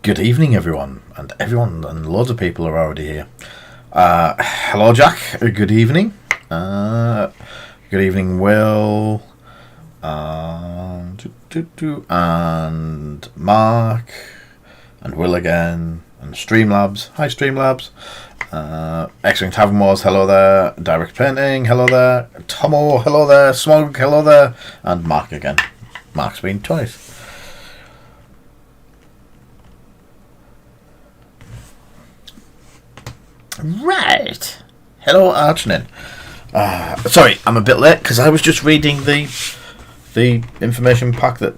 Good evening, everyone, and loads of people are already here. Hello, Jack. Good evening. Good evening, Will. And Mark, and Will again, and Streamlabs. Hi, Streamlabs. X-Wing Tavern Wars, hello there. Direct Painting, hello there. Tomo, hello there. Smog, hello there. And Mark again. Mark's been twice. Right. Hello, Archnin. Sorry, I'm a bit late because I was just reading the information pack that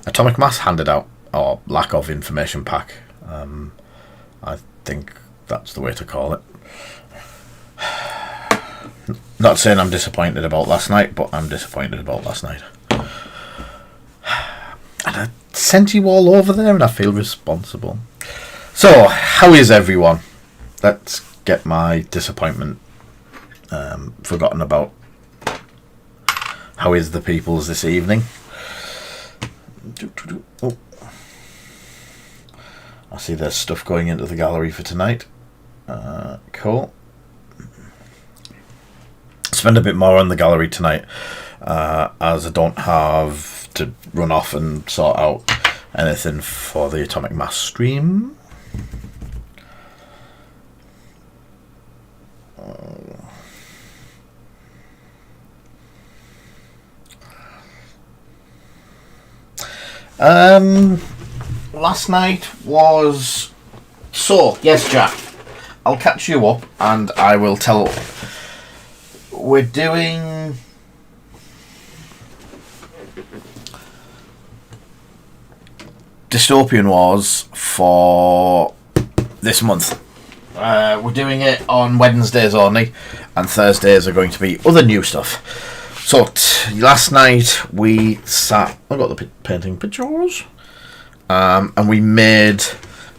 Atomic Mass handed out, or lack of information pack. I think that's the way to call it. Not saying I'm disappointed about last night, but I'm disappointed about last night. And I sent you all over there and I feel responsible. So, how is everyone? Let's get my disappointment forgotten about. How is the people's this evening? Oh. I see there's stuff going into the gallery for tonight. Cool. Spend a bit more on the gallery tonight, as I don't have to run off and sort out anything for the Atomic Mass stream. Last night was... So, yes, Jack, I'll catch you up and I will tell... We're doing... Dystopia Wars for this month. We're doing it on Wednesdays only, and Thursdays are going to be other new stuff. So, last night we sat... I got the painting pictures. And we made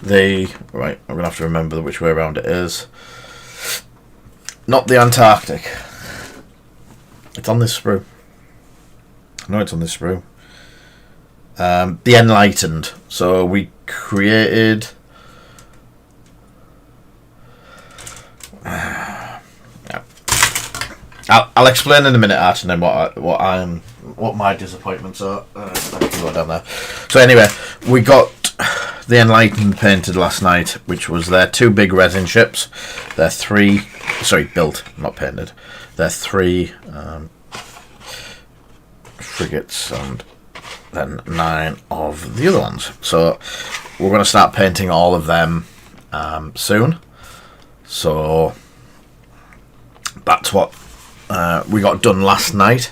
the... Right, I'm going to have to remember which way around it is. Not the Antarctic. It's on this sprue. I know it's on this sprue. The Enlightened. So we created... I'll explain in a minute, Arch, and then what my disappointments are. I can go down there. So anyway, we got the Enlightened painted last night, which was their two big resin ships. They're built, not painted. They're three frigates and then 9 of the other ones. So we're going to start painting all of them soon. So that's what we got done last night.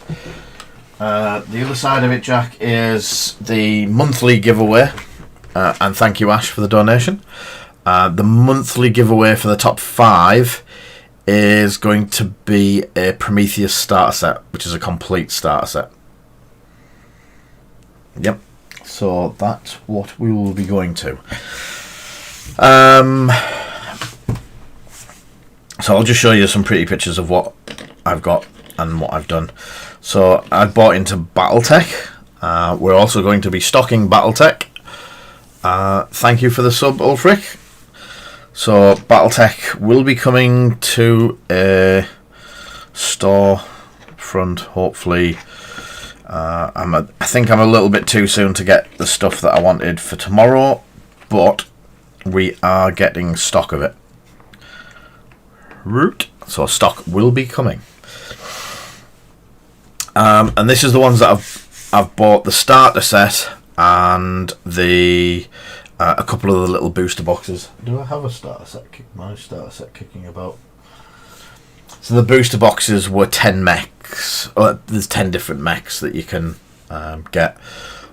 The other side of it, Jack, is the monthly giveaway. And thank you, Ash, for the donation. The monthly giveaway for the top 5 is going to be a Prometheus starter set, which is a complete starter set. Yep. So that's what we will be going to. So I'll just show you some pretty pictures of what I've got and what I've done. So I bought into Battletech. We're also going to be stocking Battletech. Thank you for the sub, Ulfric. So Battletech will be coming to a store front, hopefully. I think I'm a little bit too soon to get the stuff that I wanted for tomorrow, but we are getting stock of it. So stock will be coming. And this is the ones that I've bought: the starter set and the a couple of the little booster boxes. Do I have a starter set? My starter set kicking about. So the booster boxes were 10 mechs. There's 10 different mechs that you can get.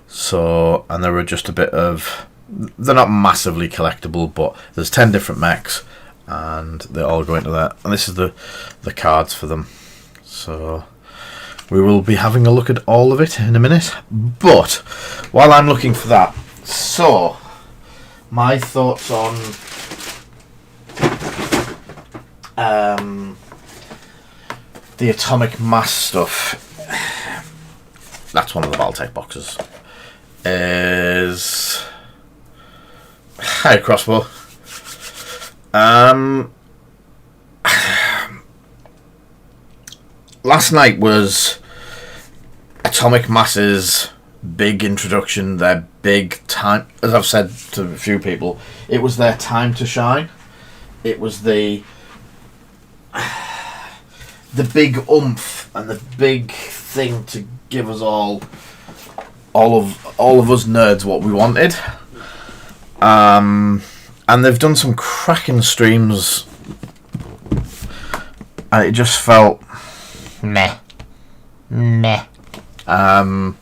So, and there were just a bit of... They're not massively collectible, but there's 10 different mechs, and they all go into that. And this is the cards for them. So we will be having a look at all of it in a minute. But while I'm looking for that, so my thoughts on the Atomic Mass stuff. That's one of the Battletech boxes. Is Hi, Crossbow. Last night was Atomic Mass's big introduction, their big time. As I've said to a few people, it was their time to shine. It was the big oomph and the big thing to give us all of us nerds what we wanted. And they've done some cracking streams, and it just felt meh. I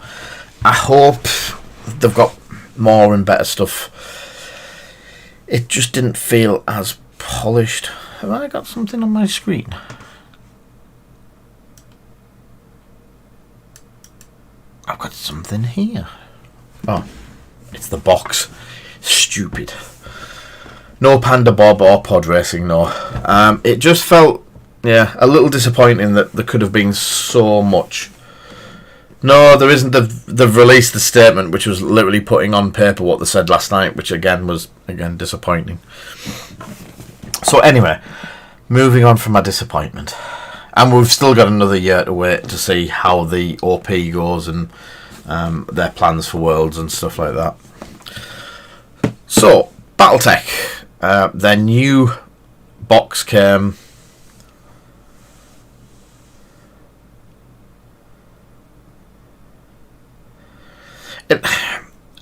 hope they've got more and better stuff. It just didn't feel as polished. Have I got something on my screen? I've got something here. Oh, it's the box. Stupid. No Panda Bob or pod racing, no. It just felt, a little disappointing that there could have been so much. No, there isn't. They've released the statement, which was literally putting on paper what they said last night, which again was disappointing. So anyway, moving on from my disappointment, and we've still got another year to wait to see how the OP goes and their plans for Worlds and stuff like that. So Battletech, their new box came.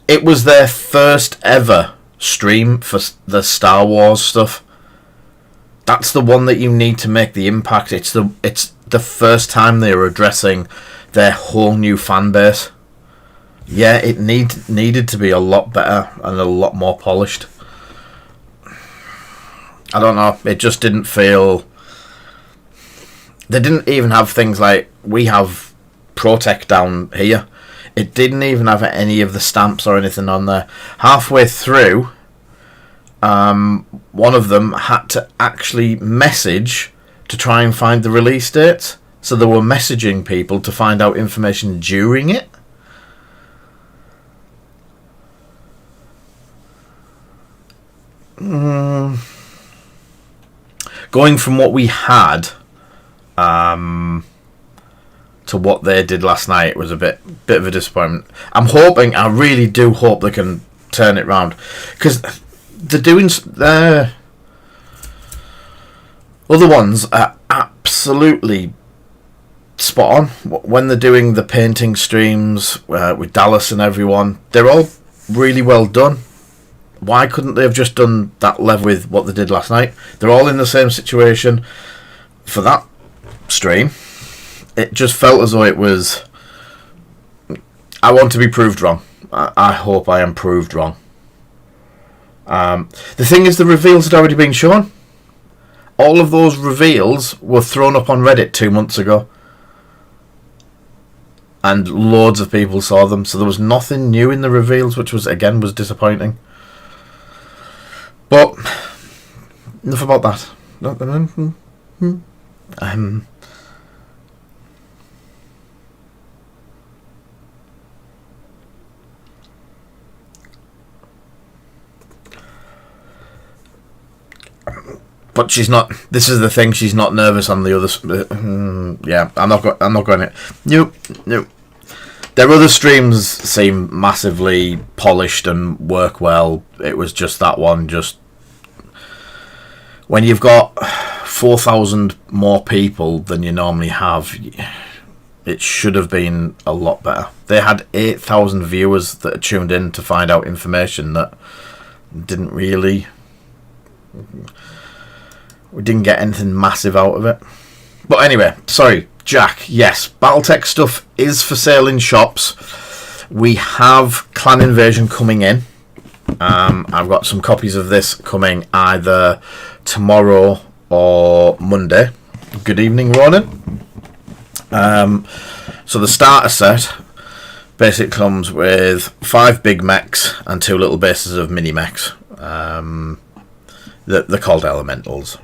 It was their first ever stream for the Star Wars stuff. That's the one that you need to make the impact. It's the first time they were addressing their whole new fan base. Yeah, it needed to be a lot better and a lot more polished. I don't know. It just didn't feel. They didn't even have things like we have ProTech down here. It didn't even have any of the stamps or anything on there. Halfway through, one of them had to actually message to try and find the release date. So they were messaging people to find out information during it. Going from what we had to what they did last night was a bit of a disappointment. I really do hope they can turn it round, because their other ones are absolutely spot on. When they're doing the painting streams with Dallas and everyone, they're all really well done. Why couldn't they have just done that level with what they did last night? They're all in the same situation for that stream. It just felt as though it was. I want to be proved wrong. I hope I am proved wrong. The thing is, the reveals had already been shown. All of those reveals were thrown up on Reddit 2 months ago, and loads of people saw them. So there was nothing new in the reveals, which was disappointing. But enough about that. But she's not. This is the thing. She's not nervous on the other. Yeah, I'm not going it. Nope. Their other streams seem massively polished and work well. It was just that one. Just when you've got 4,000 more people than you normally have, it should have been a lot better. They had 8,000 viewers that tuned in to find out information that didn't really. We didn't get anything massive out of it. But anyway, sorry, Jack. Yes, Battletech stuff is for sale in shops. We have Clan Invasion coming in. I've got some copies of this coming either tomorrow or Monday. Good evening, Ronan. So the starter set basically comes with 5 big mechs and 2 little bases of mini mechs. They're called elementals.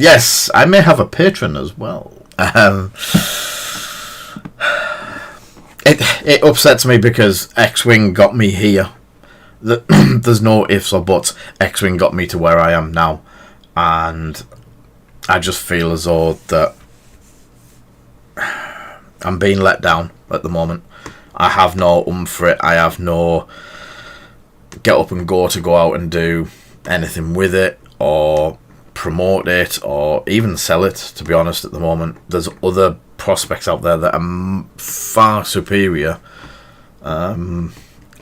Yes, I may have a patron as well. It upsets me because X-Wing got me here, there's no ifs or buts. X-Wing got me to where I am now, and I just feel as though that I'm being let down at the moment. I have no oomph for it. I have no get up and go to go out and do anything with it, or promote it, or even sell it, to be honest. At the moment, there's other prospects out there that are far superior, and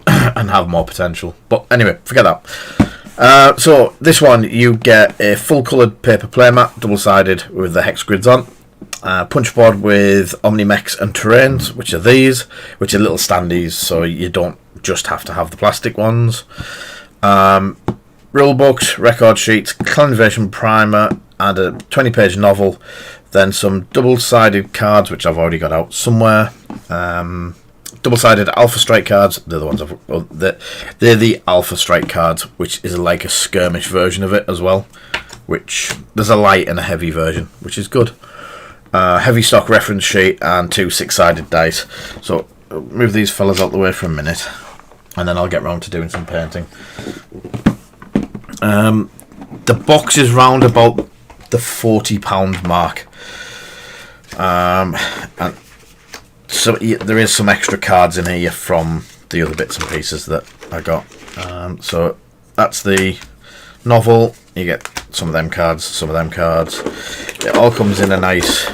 have more potential. But anyway, forget that. So this one, you get a full coloured paper playmat, double-sided with the hex grids on. Punch board with Omni Mechs and terrains, which are these, which are little standees, so you don't just have to have the plastic ones. Rule books, record sheets, clan invasion primer, and a 20-page novel. Then some double-sided cards, which I've already got out somewhere. Double-sided Alpha Strike cards. They're the ones they're the Alpha Strike cards, which is like a skirmish version of it as well. Which there's a light and a heavy version, which is good. Heavy stock reference sheet and 2 6-sided dice. So I'll move these fellas out the way for a minute, and then I'll get round to doing some painting. The box is round about the £40 mark, and so there is some extra cards in here from the other bits and pieces that I got. So that's the novel. You get some of them cards, some of them cards. It all comes in a nice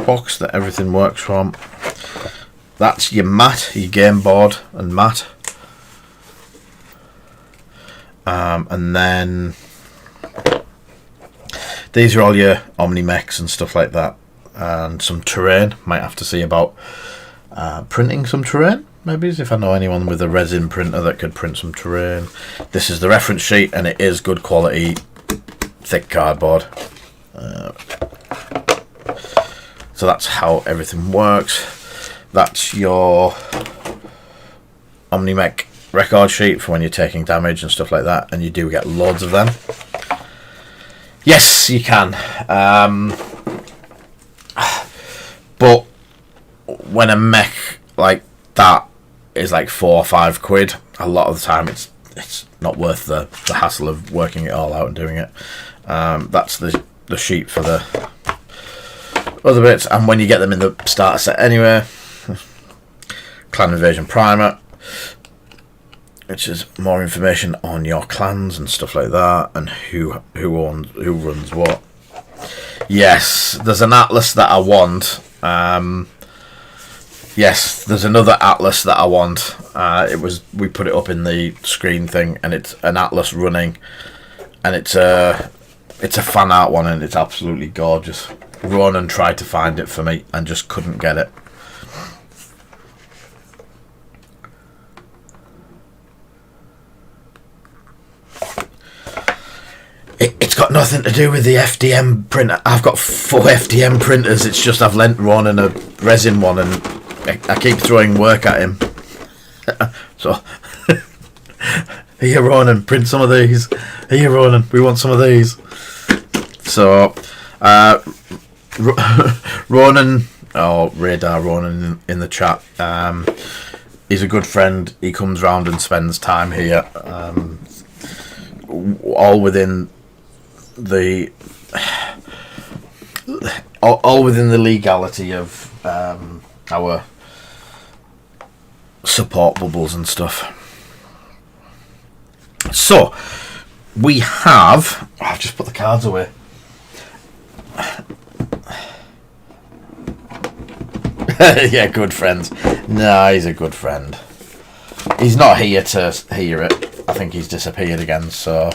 box that everything works from. That's your mat, your game board and mat. And then these are all your Omni Mechs and stuff like that, and some terrain. Might have to see about printing some terrain, maybe, if I know anyone with a resin printer that could print some terrain. This is the reference sheet, and it is good quality, thick cardboard. So that's how everything works. That's your Omni Mech record sheet for when you're taking damage and stuff like that, and you do get loads of them. Yes, you can. But when a mech like that is like £4 or £5, a lot of the time it's not worth the hassle of working it all out and doing it. That's the sheet for the other bits, and when you get them in the starter set anyway, clan invasion primer, which is more information on your clans and stuff like that, and who runs what. Yes, there's an atlas that I want. Yes, there's another atlas that I want. We put it up in the screen thing, and it's an atlas running, and it's a fan art one, and it's absolutely gorgeous. Ronan tried to find it for me and just couldn't get it. It's got nothing to do with the FDM printer. I've got 4 FDM printers. It's just I've lent Ronan a resin one, and I keep throwing work at him. So, here, Ronan, print some of these. Here, Ronan, we want some of these. So, Ronan, or Radar Ronan in the chat, he's a good friend. He comes round and spends time here, all within the legality of our support bubbles and stuff. So we have, I've just put the cards away. Yeah, good friends. No, he's a good friend. He's not here to hear it. I think he's disappeared again, so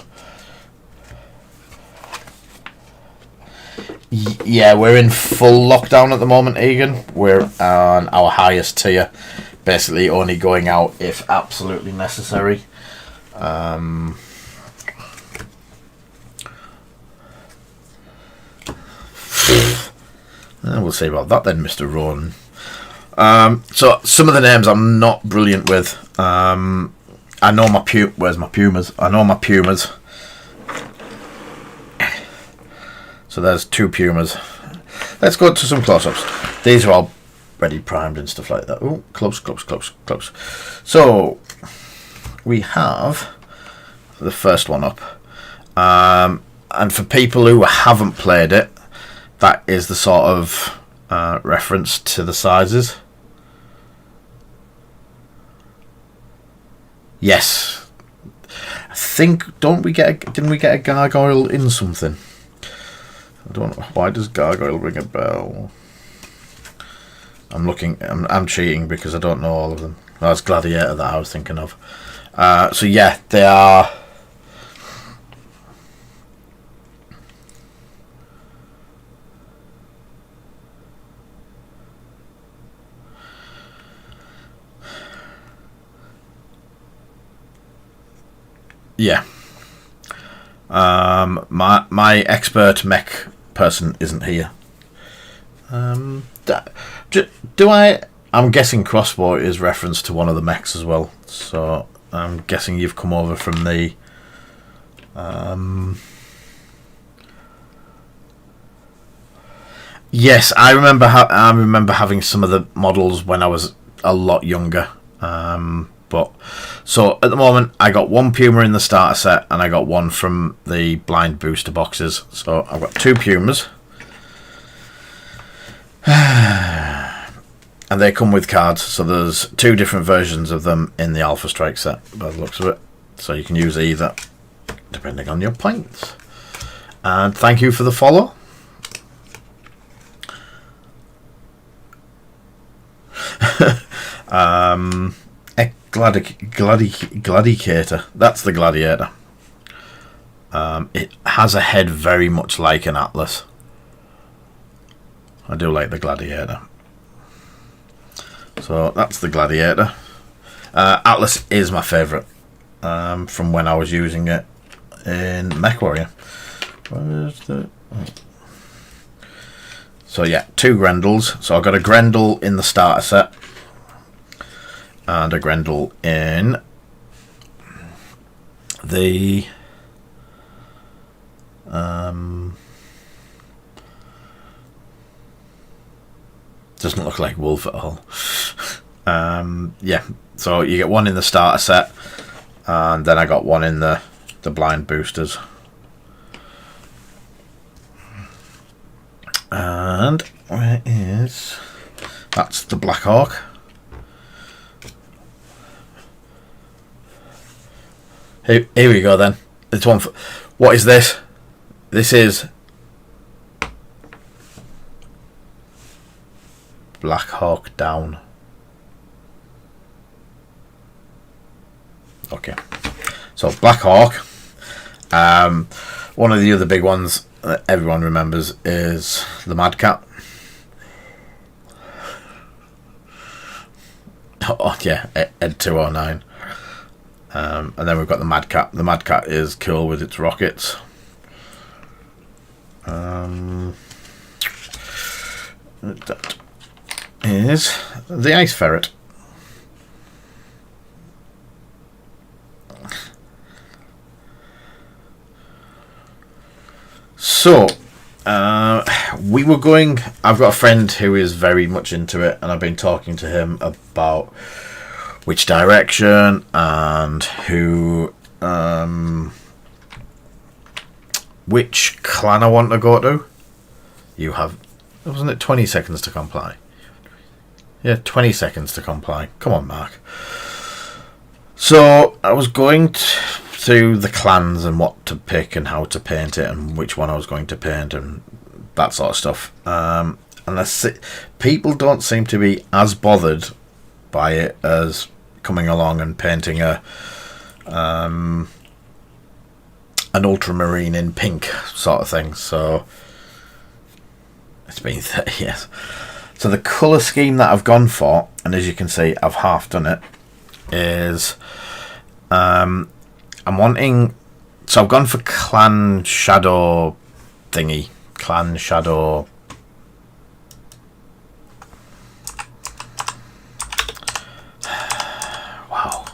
yeah, we're in full lockdown at the moment, Egan. We're on our highest tier, basically only going out if absolutely necessary. We'll see about that then, Mr. Rowan. So some of the names I'm not brilliant with. I know my where's my Pumas? I know my Pumas. So there's 2 Pumas. Let's go to some close-ups. These are all ready primed and stuff like that. Oh, close, close, close, close. So we have the first one up, and for people who haven't played it, that is the sort of reference to the sizes. Yes, I think didn't we get a gargoyle in something? I don't know. Why does gargoyle ring a bell? I'm cheating because I don't know all of them. That's Gladiator that I was thinking of. So yeah, they are. Yeah. My expert mech person isn't here. Do I? I'm guessing crossbow is reference to one of the mechs as well. So I'm guessing you've come over from the. Yes, I remember. I remember having some of the models when I was a lot younger. But so at the moment, I got one Puma in the starter set, and I got one from the blind booster boxes. So I've got two Pumas. And they come with cards, so there's two different versions of them in the Alpha Strike set by the looks of it. So you can use either, depending on your points. And thank you for the follow. Gladiator. That's the Gladiator. It has a head very much like an Atlas. I do like the Gladiator. So that's the Gladiator. Atlas is my favourite from when I was using it in Mech Warrior. Where's the... Oh. So yeah, two Grendels. So I've got a Grendel in the starter set and a Grendel in the doesn't look like wolf at all. Yeah, so you get one in the starter set, and then I got one in the blind boosters. And where is... That's the Black Hawk. Here we go then. It's one for... What is this? This is... Black Hawk down. Okay. So Black Hawk. One of the other big ones that everyone remembers is the Mad Cat. Oh yeah, Ed 209. And then we've got the Mad Cat. The Mad Cat is cool with its rockets. That is the Ice Ferret. So, we were going... I've got a friend who is very much into it, and I've been talking to him about which direction and who... which clan I want to go to. You have... Wasn't it 20 seconds to comply? Yeah, 20 seconds to comply. Come on, Mark. So, I was going through the clans and what to pick and how to paint it and which one I was going to paint and that sort of stuff. And people don't seem to be as bothered by it as coming along and painting an ultramarine in pink sort of thing. So, it's been 30 years. So the colour scheme that I've gone for, and as you can see, I've half done it, is I'm wanting... So I've gone for Clan Shadow thingy. Clan Shadow... Wow.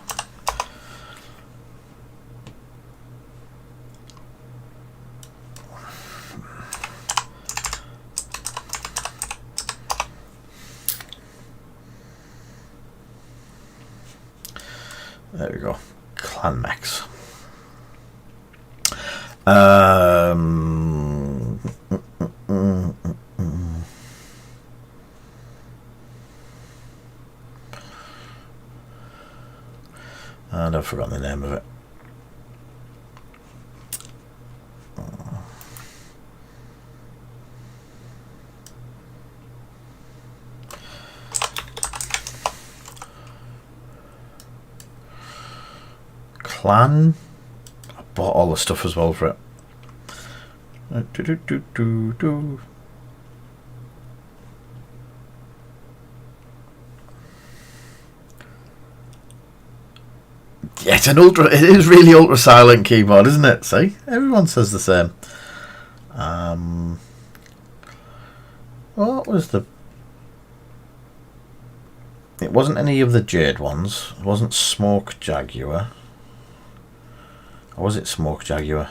There we go. Clan Mechs. And I've forgotten the name of it. Clan. I bought all the stuff as well for it. Yeah, it's an ultra. It is really ultra silent keyboard, isn't it? See, everyone says the same. What was the? It wasn't any of the Jade ones. It wasn't Smoke Jaguar. Or was it Smoke Jaguar?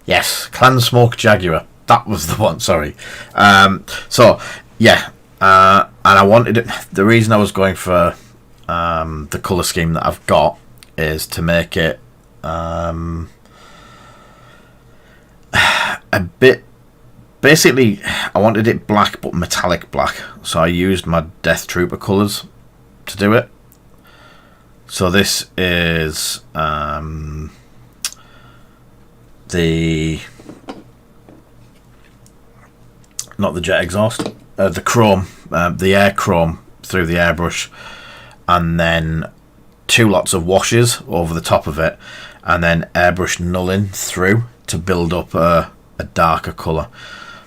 Yes, Clan Smoke Jaguar. That was the one. Sorry. So yeah, and I wanted it. The reason I was going for the colour scheme that I've got is to make it a bit. Basically, I wanted it black but metallic black, so I used my Death Trooper colours to do it. So this is the not the jet exhaust, the chrome, the air chrome through the airbrush, and then 2 lots of washes over the top of it, and then airbrush nulling through to build up a darker colour.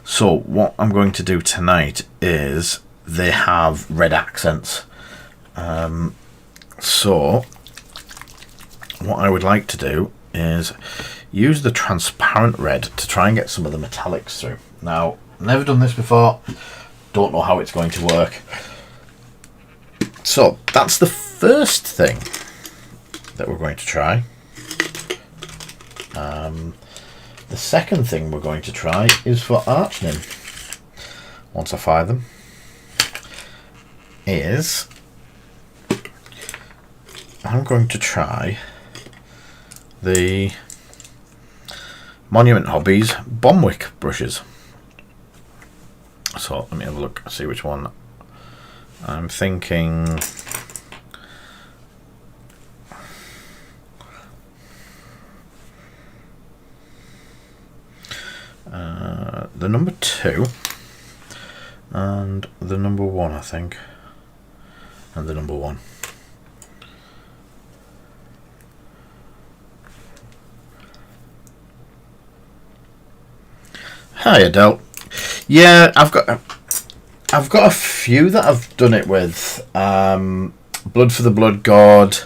So what I'm going to do tonight is they have red accents. So what I would like to do is use the transparent red to try and get some of the metallics through. Now, never done this before, don't know how it's going to work. So that's the first thing that we're going to try. The second thing we're going to try is for arching. Once I fire them, is I'm going to try the Monument Hobbies Bombwick brushes. So let me have a look, see which one. I'm thinking the number 2 and the number 1, I think, and the number 1. Hi, Adele. Yeah, I've got a few that I've done it with. Blood for the Blood God,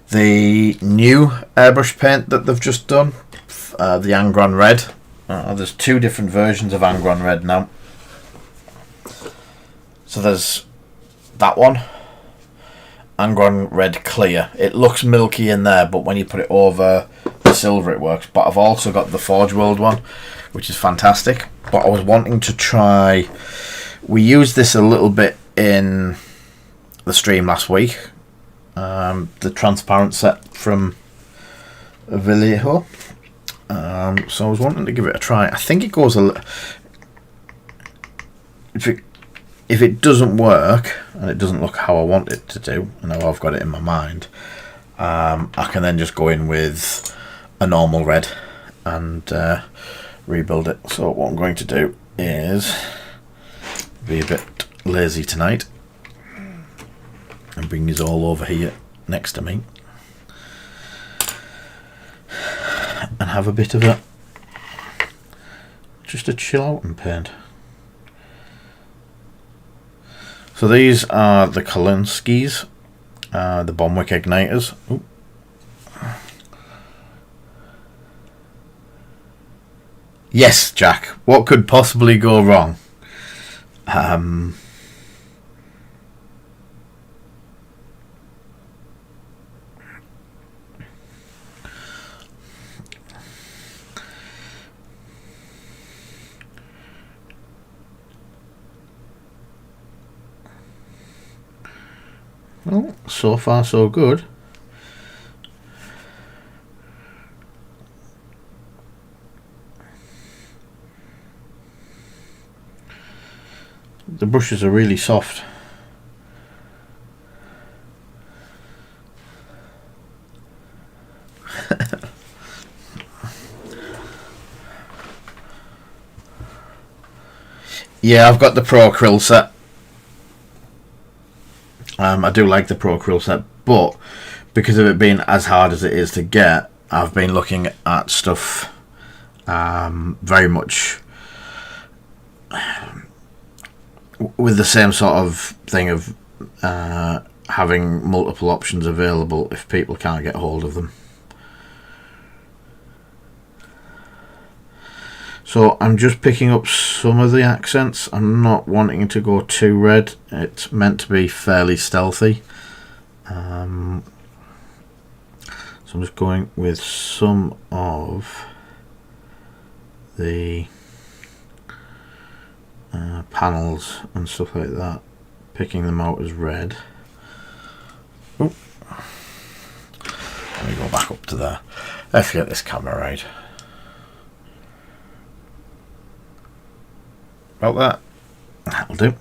the new airbrush paint that they've just done, the Angron Red. There's 2 different versions of Angron Red now. So there's that one, Angron Red Clear. It looks milky in there, but when you put it over the silver it works. But I've also got the Forge World one, which is fantastic. But I was wanting to try, we used this a little bit in the stream last week, the transparent set from Vallejo. So I was wanting to give it a try. I think it goes a little, if it doesn't work and it doesn't look how I want it to do, and how I've got it in my mind, I can then just go in with a normal red and rebuild it. So what I'm going to do is be a bit lazy tonight and bring these all over here next to me and have a bit of a just a chill out and paint. So these are the Kalinskis, the Bombwick Ignitors. Ooh. Yes, Jack. What could possibly go wrong? Well, so far so good. The brushes are really soft. Yeah, I've got the Pro Krill set. I do like the Pro Krill set, but because of it being as hard as it is to get, I've been looking at stuff very much with the same sort of thing of having multiple options available if people can't get hold of them. So I'm just picking up some of the accents. I'm not wanting to go too red. It's meant to be fairly stealthy. So I'm just going with some of the panels and stuff like that, picking them out as red. Ooh. Let me go back up to there. Let's get this camera right. About that. That'll do.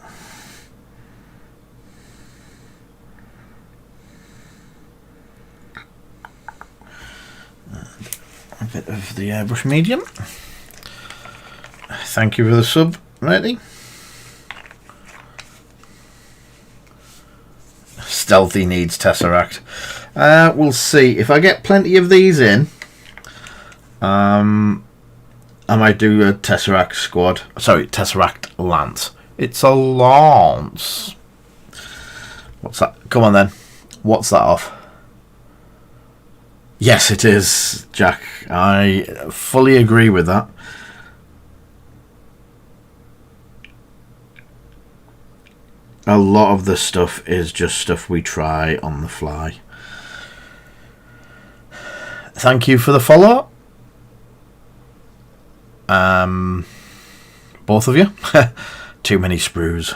And a bit of the airbrush medium. Thank you for the sub, matey. Stealthy needs Tesseract. We'll see. If I get plenty of these in, I might do a Tesseract squad. Sorry, Tesseract Lance. It's a Lance. What's that? Come on then. What's that off? Yes, it is, Jack. I fully agree with that. A lot of the stuff is just stuff we try on the fly. Thank you for the follow. Both of you. Too many sprues.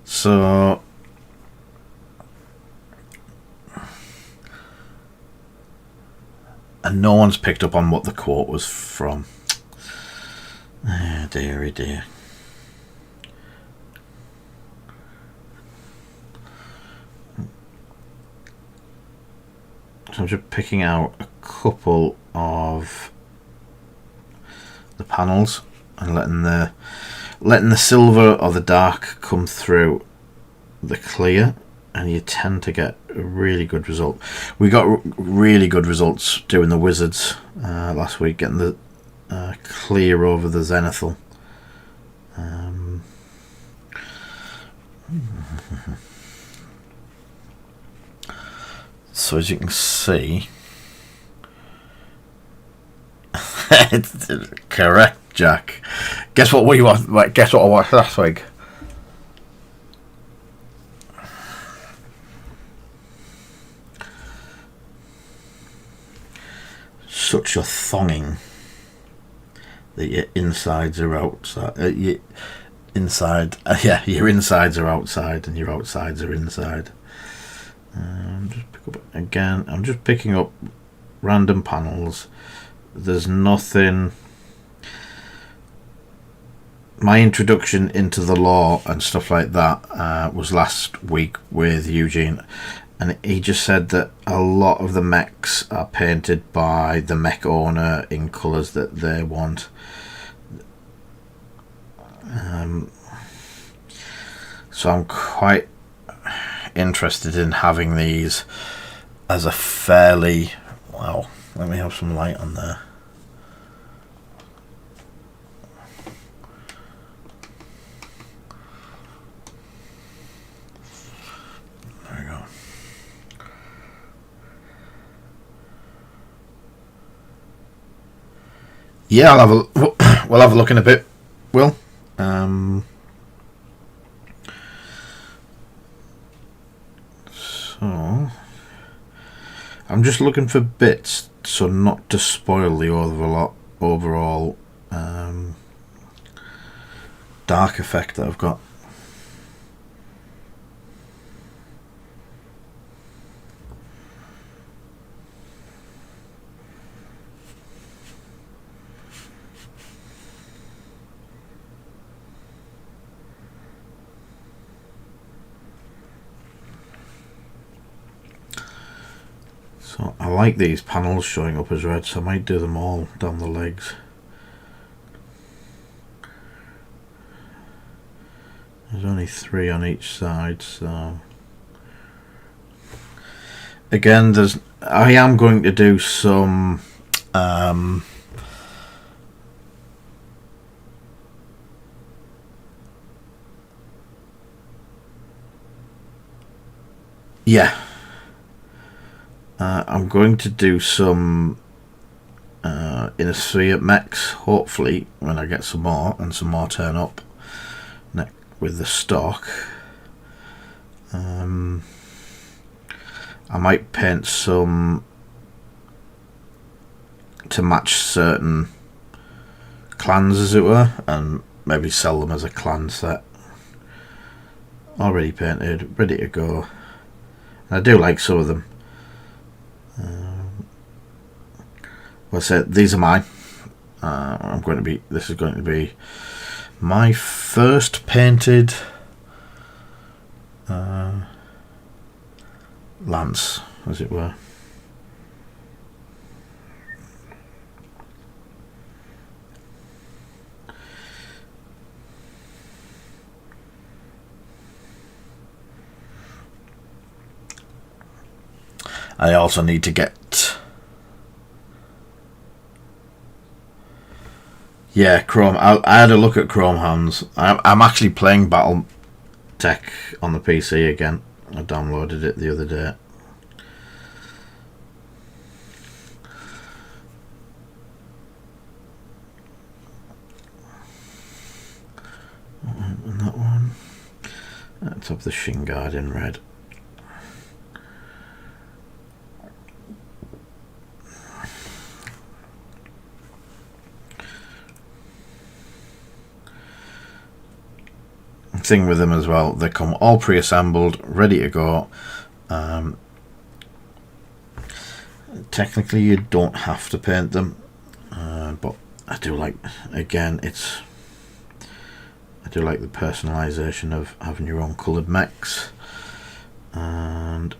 So and no one's picked up on what the quote was from. Oh, dearie dear. So I'm just picking out a couple of the panels and letting the silver or the dark come through the clear, and you tend to get a really good result. We got really good results doing the wizards last week, getting the clear over the zenithal. So as you can see, it's correct, Jack. Guess what we watched? Like, guess what I watched last week? Such a thonging that your insides are outside. Your insides are outside and your outsides are inside. Just pick up again. I'm just picking up random panels. There's nothing. My introduction into the lore and stuff like that was last week with Eugene, and he just said that a lot of the mechs are painted by the mech owner in colours that they want. So I'm quite interested in having these as a fairly, wow, let me have some light on there. There we go. Yeah, we'll have a look in a bit, Will. So I'm just looking for bits so not to spoil the overall dark effect that I've got. So I like these panels showing up as red, so I might do them all down the legs. There's only 3 on each side, so again, I am going to do some I'm going to do some inner sphere mechs, hopefully, when I get some more, and some more turn up with the stock. I might paint some to match certain clans, as it were, and maybe sell them as a clan set. Already painted, ready to go. And I do like some of them. Well, I these are mine. This is going to be my first painted lance, as it were. I also need to get Chrome. I had a look at Chrome Hands. I'm actually playing Battletech on the PC again. I downloaded it the other day. And that one. Let's have the shin guard in red. Thing with them as well, they come all pre-assembled, ready to go. Technically you don't have to paint them, but I do like, again, I do like the personalization of having your own coloured mechs. And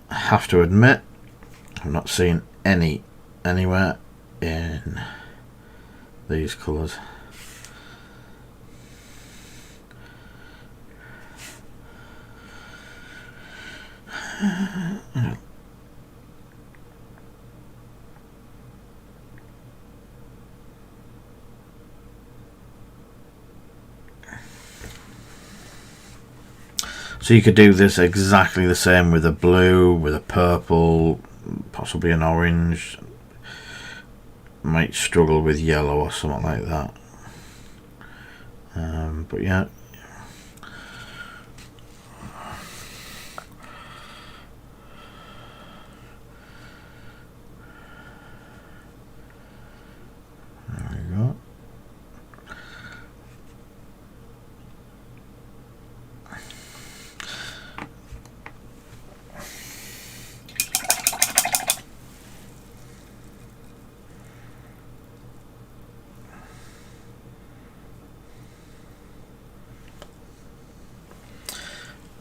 I have to admit, I've not seen anywhere in these colours. So you could do this exactly the same with a blue, with a purple, possibly an orange. Might struggle with yellow or something like that. But yeah. There we go.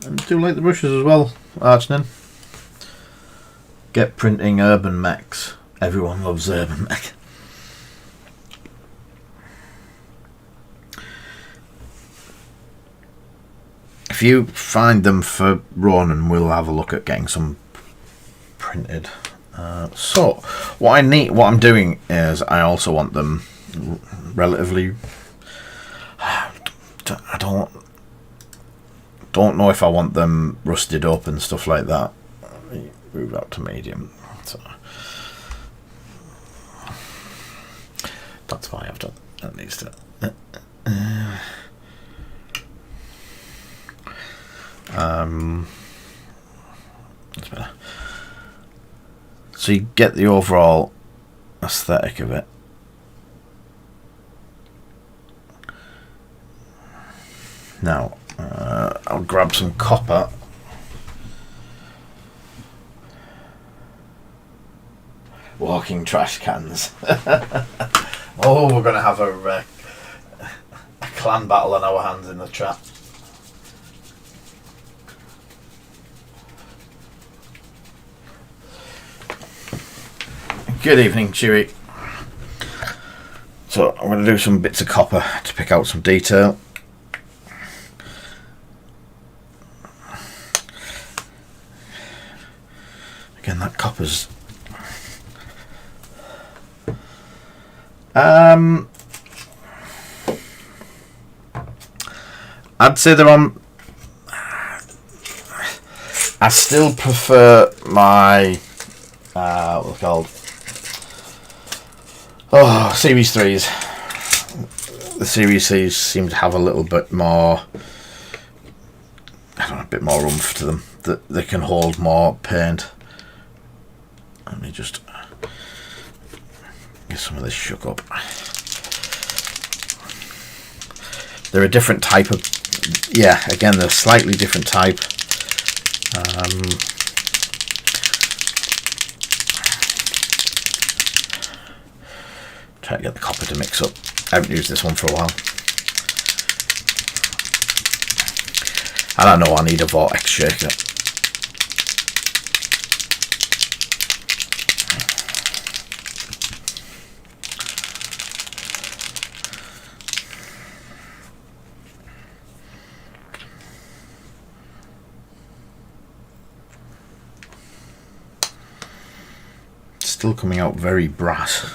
And do like the brushes as well, Archnin. Get printing urban mechs. Everyone loves urban mech. If you find them for Ronan, we'll have a look at getting some printed. So what I'm doing is I also want them relatively. I don't know if I want them rusted up and stuff like that. Move up to medium. So that's why I've done that. Needs to. That's better. So you get the overall aesthetic of it. Now I'll grab some copper. Walking trash cans. Oh, we're gonna have a clan battle on our hands in the trap. Good evening, Chewie. So I'm going to do some bits of copper to pick out some detail. Again, that copper's... I'd say they're on... I still prefer my... what's it called? Oh, Series 3s. The Series 3s seem to have a little bit more... I don't know, a bit more oomph to them. That they can hold more paint. Let me just get some of this shook up. They're a different type of... Yeah, again, they're a slightly different type. Try to get the copper to mix up. I haven't used this one for a while. And I know I need a vortex shaker. Still coming out very brass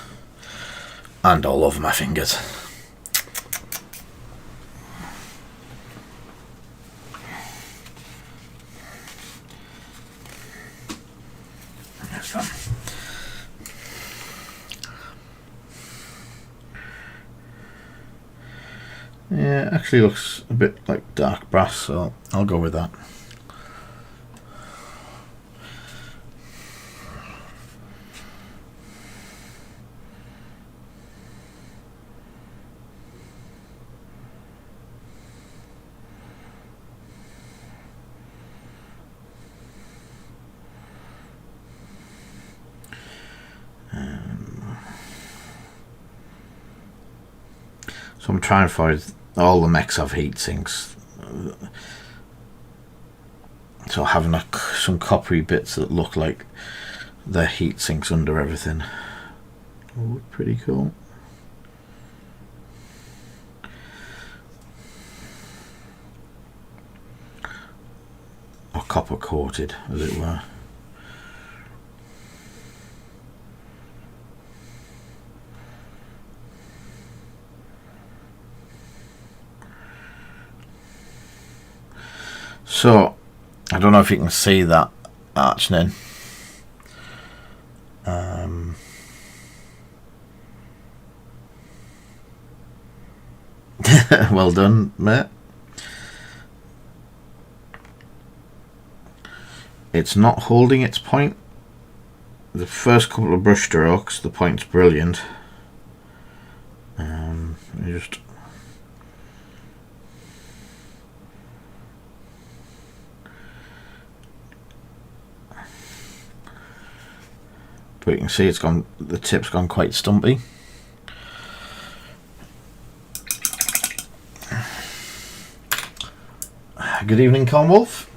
and all over my fingers. Yeah, it actually looks a bit like dark brass, so I'll go with that. So I'm trying to find all the mechs have heat sinks. So having some coppery bits that look like they're heat sinks under everything. Oh, pretty cool. Or copper coated, as it were. So, I don't know if you can see that arching in. Well done, mate. It's not holding its point. The first couple of brush strokes, the point's brilliant. Just... But you can see it's gone. The tip's gone quite stumpy. Good evening, Cornwolf.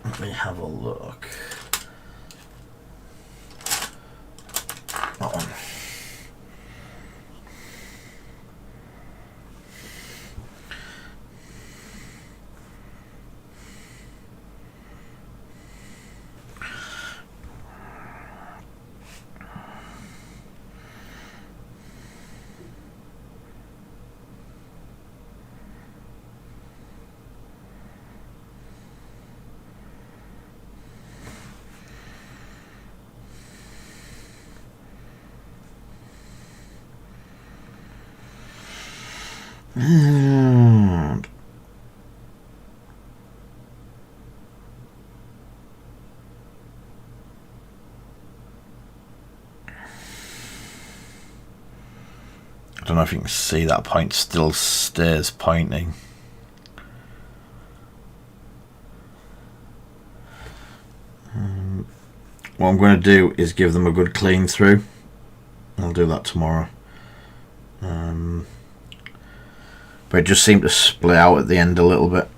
Let me have a look. That one. And I don't know if you can see that point still stays pointing. What I'm going to do is give them a good clean through. I'll do that tomorrow. But it just seemed to split out at the end a little bit.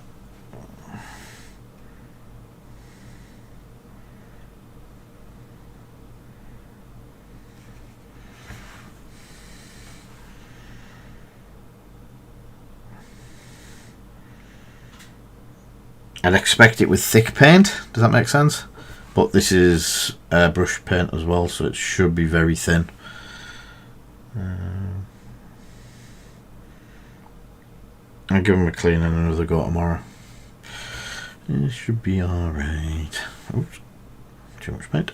I'd expect it with thick paint. Does that make sense? But this is airbrush paint as well, so it should be very thin. I'll give them a clean and another go tomorrow. It should be alright. Oops, too much paint.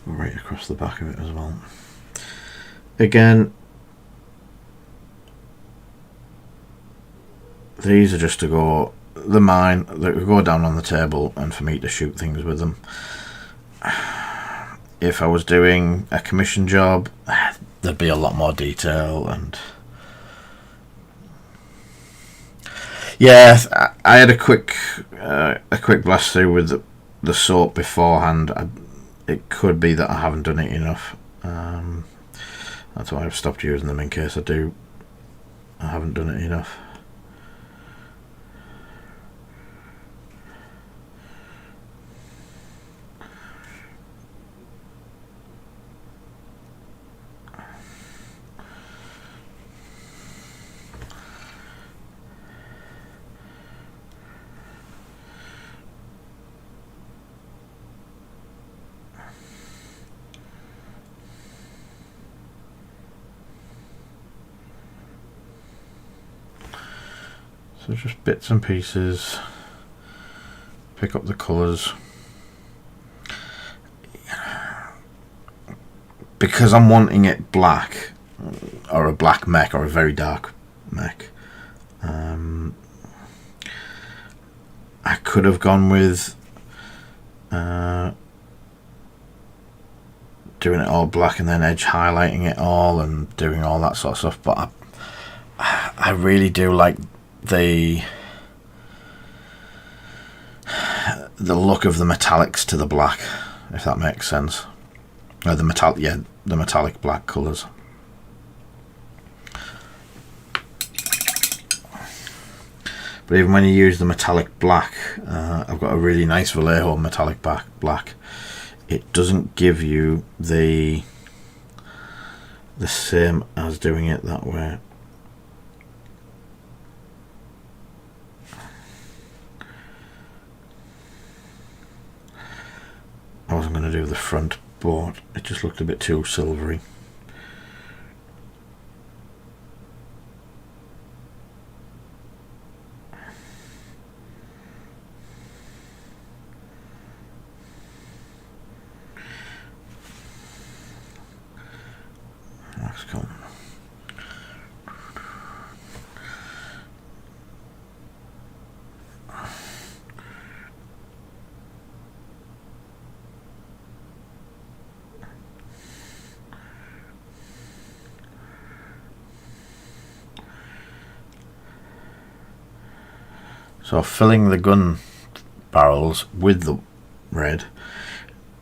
Right across the back of it as well. Again, these are just to go, they're mine, they go down on the table and for me to shoot things with them. If I was doing a commission job, there'd be a lot more detail, and yeah, I had a quick blast through with the soap beforehand. It could be that I haven't done it enough. That's why I've stopped using them, in case I haven't done it enough. So just bits and pieces, pick up the colours. Because I'm wanting it black, or a black mech, or a very dark mech, I could have gone with doing it all black and then edge highlighting it all and doing all that sort of stuff, but I really do like the look of the metallics to the black, if that makes sense. The metallic black colours. But even when you use the metallic black, I've got a really nice Vallejo metallic black. It doesn't give you the same as doing it that way. I wasn't going to do the front, but it just looked a bit too silvery. That's cool. So filling the gun barrels with the red,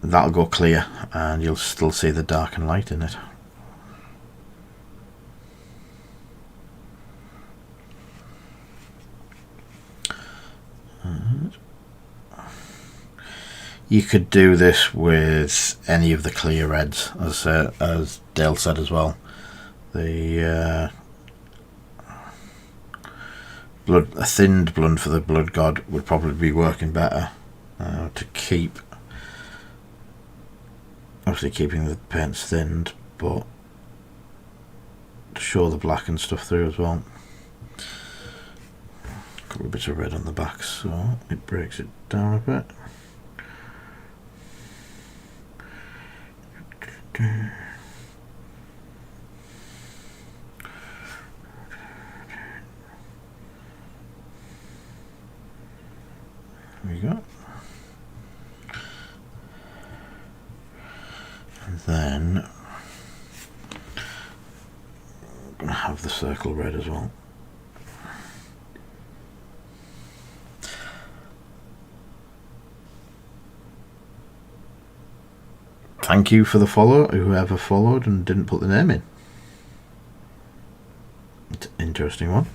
that'll go clear and you'll still see the dark and light in it. You could do this with any of the clear reds, as Dale said as well. The a thinned blood for the Blood God would probably be working better to keep, obviously keeping the paints thinned, but to show the black and stuff through as well. A couple of bits of red on the back, so it breaks it down a bit. There we go. And then I'm going to have the circle red as well. thank you for the follow, whoever followed and didn't put the name in. It's an interesting one.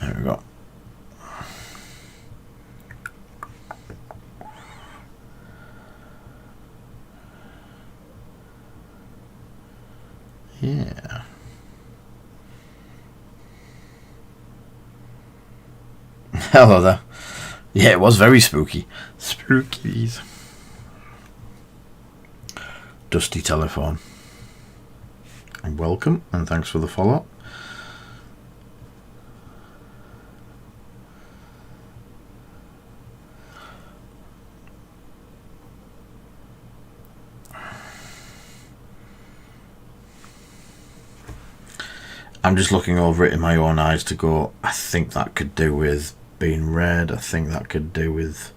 There we go. Yeah. Hello there. Yeah, it was very spooky. Spookies. Dusty telephone. And welcome, and thanks for the follow. I'm just looking over it in my own eyes to go, I think that could do with being red. I think that could do with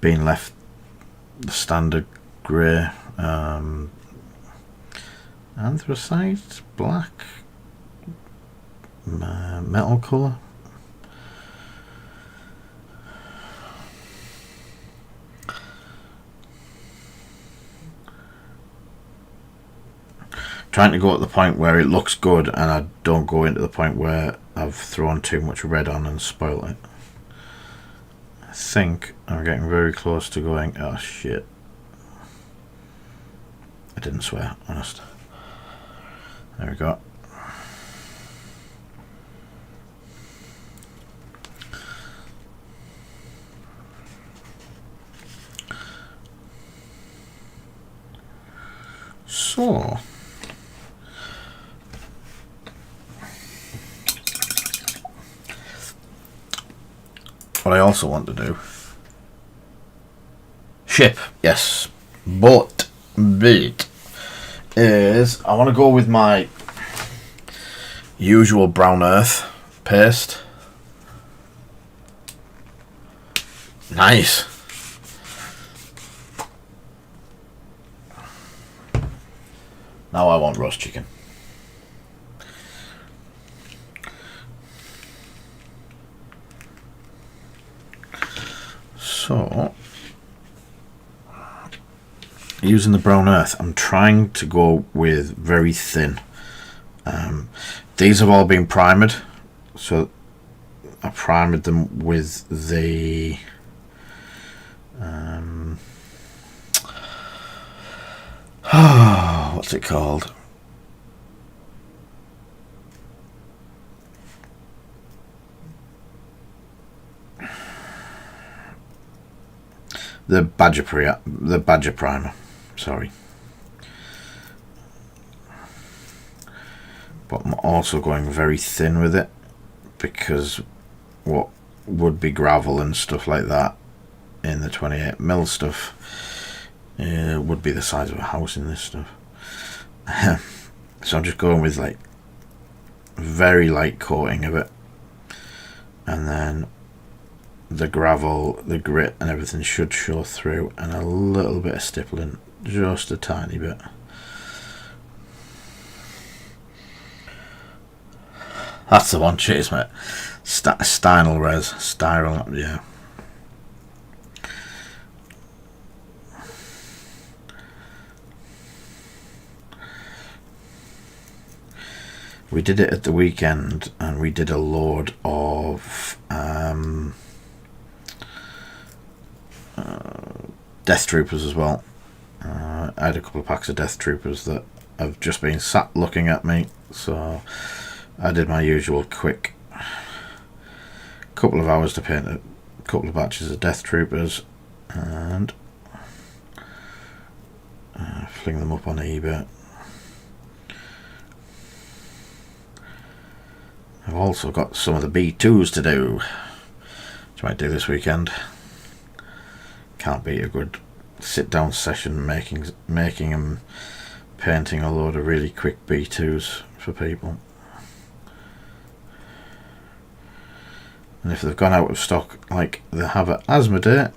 being left the standard grey. Anthracite, black, metal colour. Trying to go at the point where it looks good and I don't go into the point where I've thrown too much red on and spoiled it. I think I'm getting very close to going, oh shit. I didn't swear, honest. There we go. So what I also want to do, ship, yes, boat, is I want to go with my usual brown earth paste. Nice. Now I want roast chicken. So, using the brown earth, I'm trying to go with very thin. These have all been primed, so I primed them with the what's it called? The Badger primer. Sorry. But I'm also going very thin with it because what would be gravel and stuff like that in the 28mm stuff would be the size of a house in this stuff. So I'm just going with like very light coating of it, and then the gravel, the grit and everything should show through, and a little bit of stippling, just a tiny bit. That's the one. Cheers, mate. Stynal res. Styrol, yeah. We did it at the weekend, and we did a load of Death Troopers as well. I had a couple of packs of Death Troopers that have just been sat looking at me, so I did my usual quick couple of hours to paint a couple of batches of Death Troopers and fling them up on eBay. I've also got some of the B2s to do, which I might do this weekend. Can't beat a good sit-down session making and painting a load of really quick B2s for people. And if they've gone out of stock like they have at Asmodee,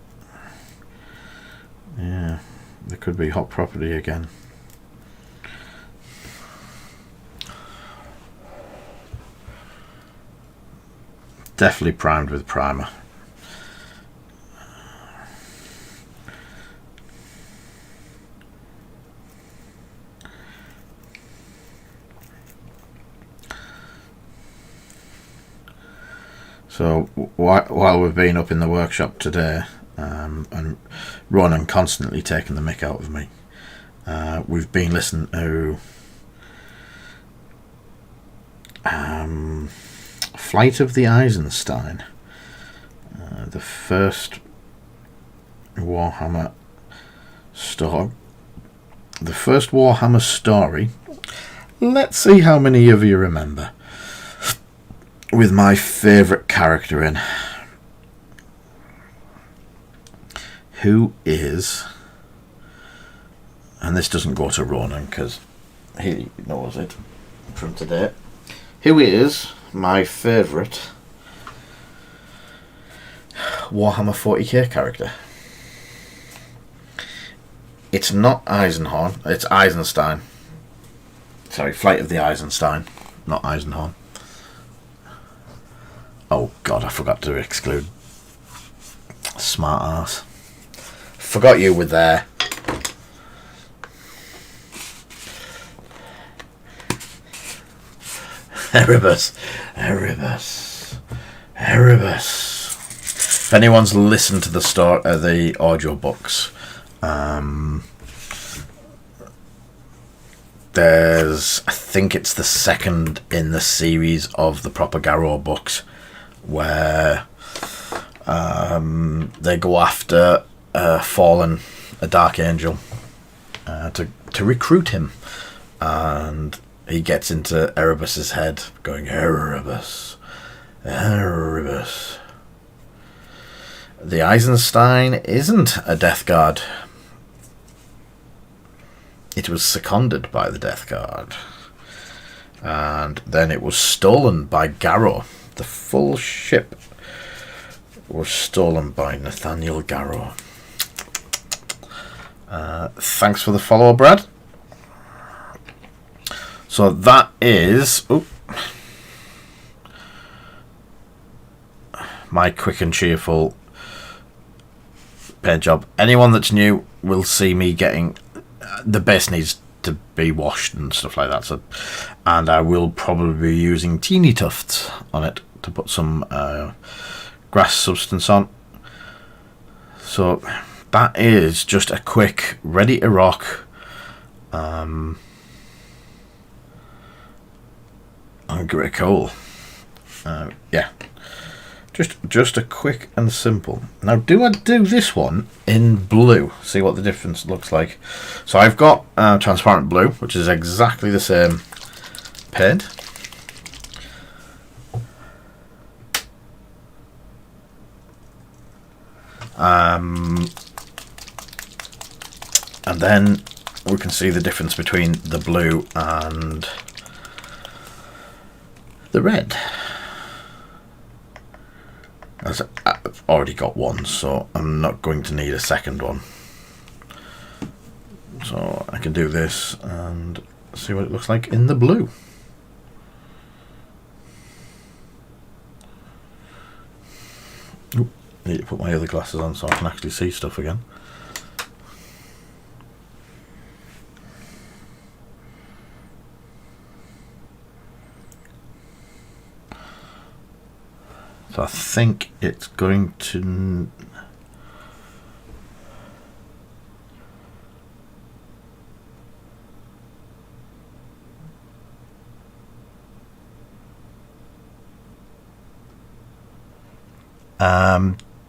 yeah, there could be hot property again. definitely primed with primer. So while we've been up in the workshop today, and Ronan constantly taking the mick out of me, we've been listening to Flight of the Eisenstein, the first Warhammer story. The first Warhammer story. Let's see how many of you remember. With my favourite character in. Who is... And this doesn't go to Ronan because he knows it from today. Who is my favourite Warhammer 40k character? It's not Eisenhorn, it's Eisenstein. Sorry, Flight of the Eisenstein, not Eisenhorn. Oh god, I forgot to exclude. Smart ass. Forgot you were there. Erebus. If anyone's listened to the audiobooks, there's, I think it's the second in the series of the proper Garrow books, where they go after a Dark Angel to recruit him, and he gets into Erebus's head going, Erebus. The Eisenstein isn't a Death Guard. It was seconded by the Death Guard, and then it was stolen by Garrow. The full ship was stolen by Nathaniel Garrow. Thanks for the follow, Brad. So that is my quick and cheerful paint job. Anyone that's new will see me getting... The base needs to be washed and stuff like that. So, and I will probably be using teeny tufts on it to put some grass substance on. So that is just a quick ready to rock on grey coal. Yeah, just a quick and simple. Now, do I do this one in blue? See what the difference looks like. So I've got transparent blue, which is exactly the same paint. And then we can see the difference between the blue and the red. As I've already got one, so I'm not going to need a second one. So I can do this and see what it looks like in the blue. Oop, need to put my other glasses on so I can actually see stuff again. So I think it's going to...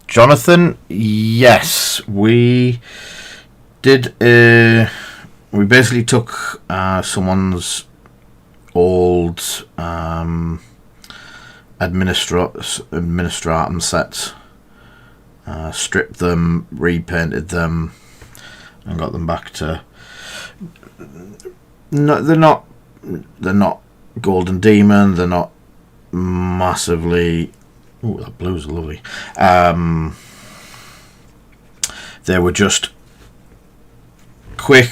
Jonathan, yes, we did. We basically took someone's old administratum sets, stripped them, repainted them, and got them back to. No, they're not Golden Demon. They're not massively. Ooh, that blue's lovely. They were just quick,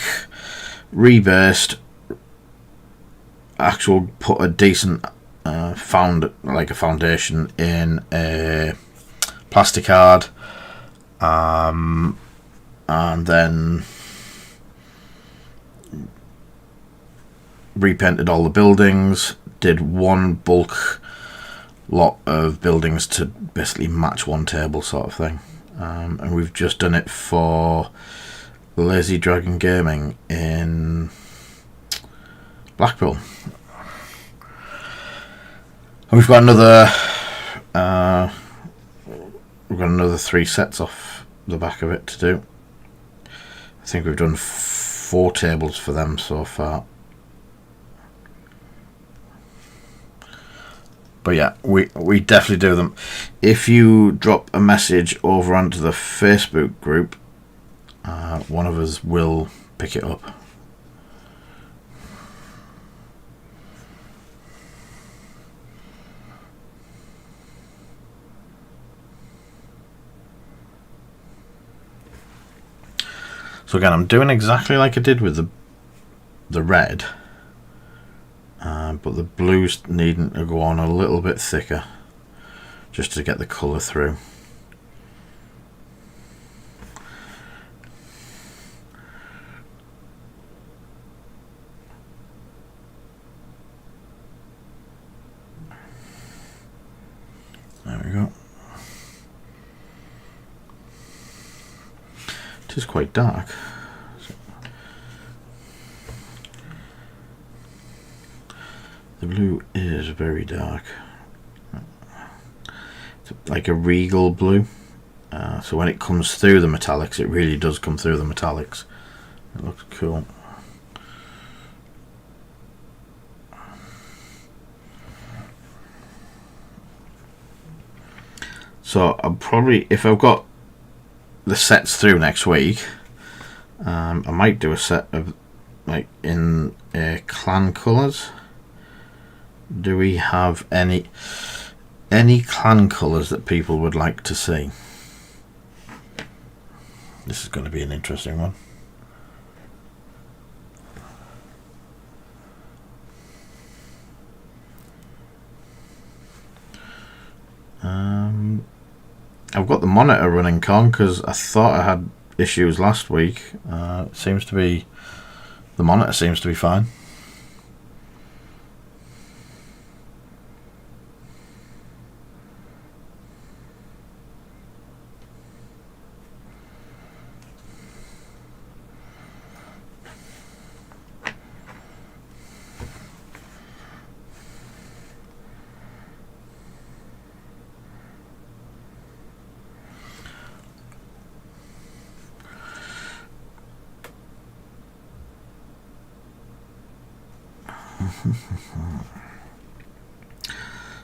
rebased, put a decent found like a foundation in a plastic card, and then repainted all the buildings, did one bulk lot of buildings to basically match one table sort of thing, and we've just done it for Lazy Dragon Gaming in Blackpool. And we've got another 3 sets off the back of it to do. I think we've done 4 tables for them so far. But yeah, we definitely do them. If you drop a message over onto the Facebook group, one of us will pick it up. So again, I'm doing exactly like I did with the red, but the blues needing to go on a little bit thicker just to get the colour through. There we go. It is quite dark. The blue is very dark. It's like a regal blue. So when it comes through the metallics, it really does come through the metallics. It looks cool. So I'll probably, if I've got the sets through next week, I might do a set of like in clan colours. Do we have any clan colours that people would like to see? This is going to be an interesting one. I've got the monitor running con because I thought I had issues last week. It seems to be, the monitor seems to be fine.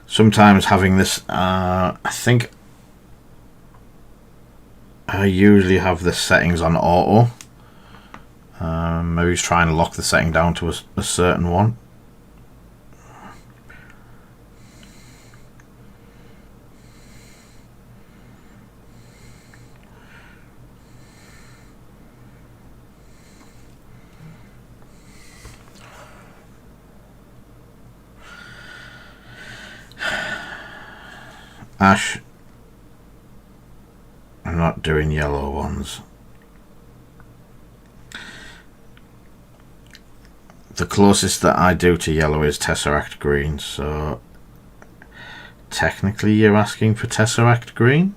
Sometimes having this, I think I usually have the settings on auto. Maybe just try and lock the setting down to a certain one. Ash, I'm not doing yellow ones. The closest that I do to yellow is Tesseract green, so technically you're asking for Tesseract green.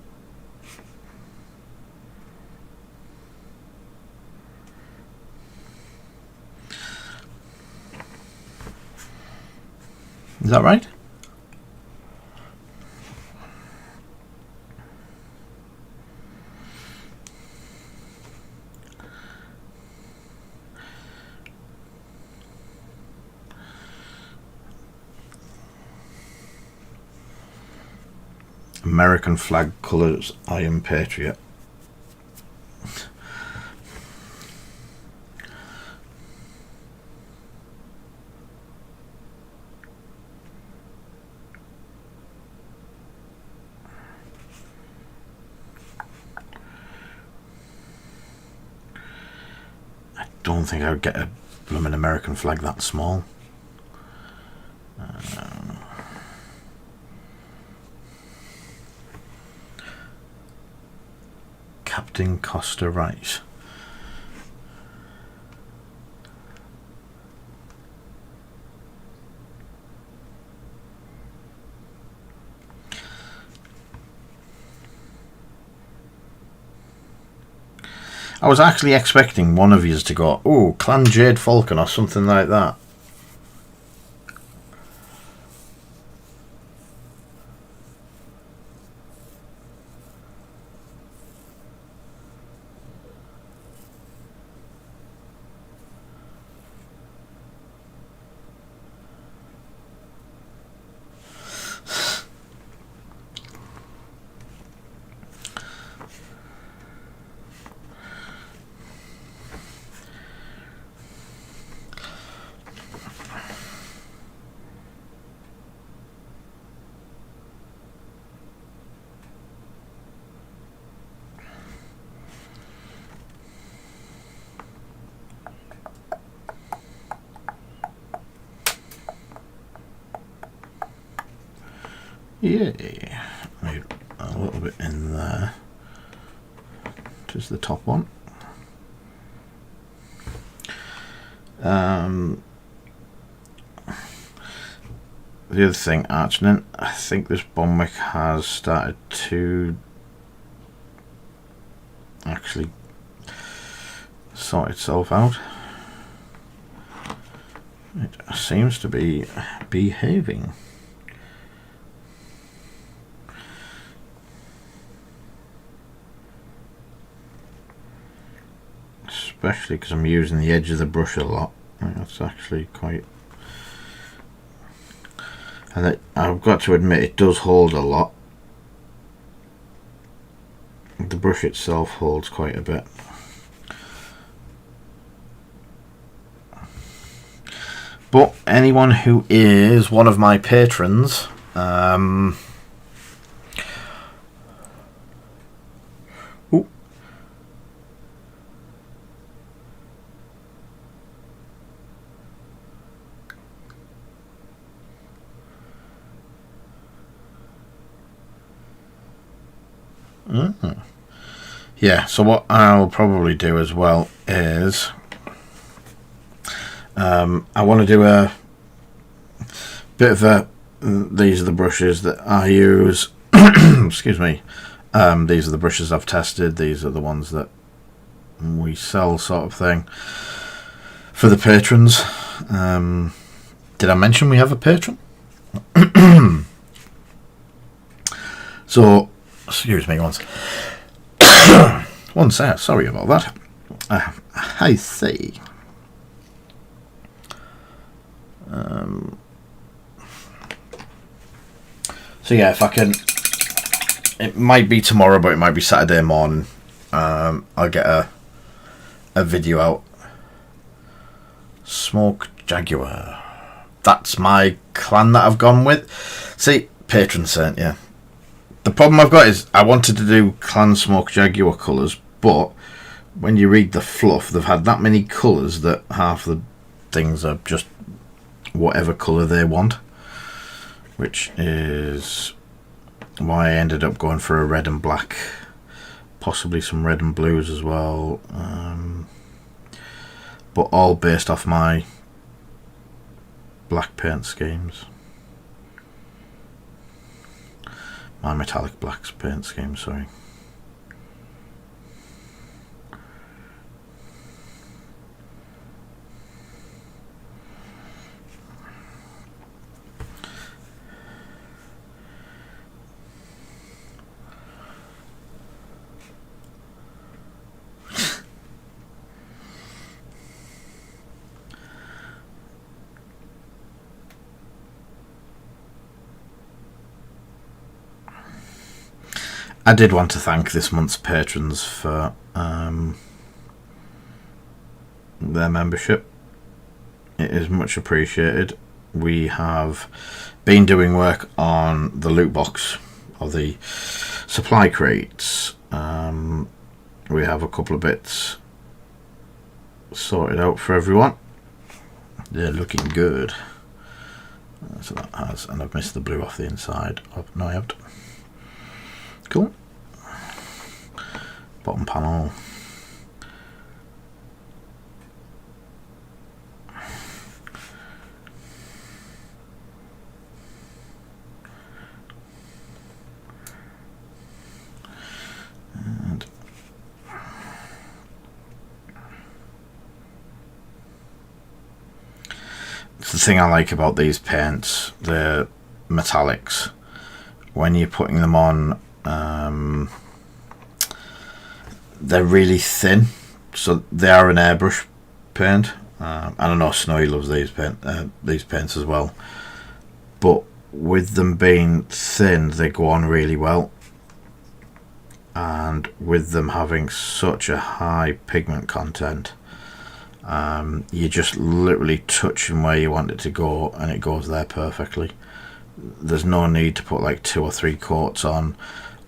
Is that right? American flag colours, I am patriot. I don't think I would get a blooming American flag that small. crafting cost to rise? I was actually expecting one of you to go, oh, Clan Jade Falcon or something like that. Yeah, made a little bit in there. Just the top one. The other thing, Archman, I think this bomb mech has started to actually sort itself out. It seems to be behaving. Especially because I'm using the edge of the brush a lot. That's actually quite... And I've got to admit, it does hold a lot. The brush itself holds quite a bit. But anyone who is one of my patrons, yeah, so what I'll probably do as well is I want to do a bit of a these are the brushes that I use. Excuse me. These are the brushes I've tested. These are the ones that we sell, sort of thing, for the patrons. Did I mention we have a patron? So, excuse me once. One sec, sorry about that. I see. So yeah, if I can, it might be tomorrow, but it might be Saturday morning. I'll get a video out. Smoke Jaguar. That's my clan that I've gone with. See, patron saint, yeah. The problem I've got is I wanted to do Clan Smoke Jaguar colours, but when you read the fluff, they've had that many colours that half the things are just whatever colour they want, which is why I ended up going for a red and black, possibly some red and blues as well, but all based off my black paint schemes. My metallic blacks paint scheme, sorry. I did want to thank this month's patrons for their membership. It is much appreciated. We have been doing work on the loot box or the supply crates. We have a couple of bits sorted out for everyone. They're looking good. So that has, and I've missed the blue off the inside. Oh, no, I haven't. Cool. bottom panel. And it's the thing I like about these paints, the metallics. When you're putting them on, they're really thin, so they are an airbrush paint. I don't know, Snowy loves these paints as well, but with them being thin, they go on really well, and with them having such a high pigment content, you're just literally touching where you want it to go and it goes there perfectly. There's no need to put like 2 or 3 coats on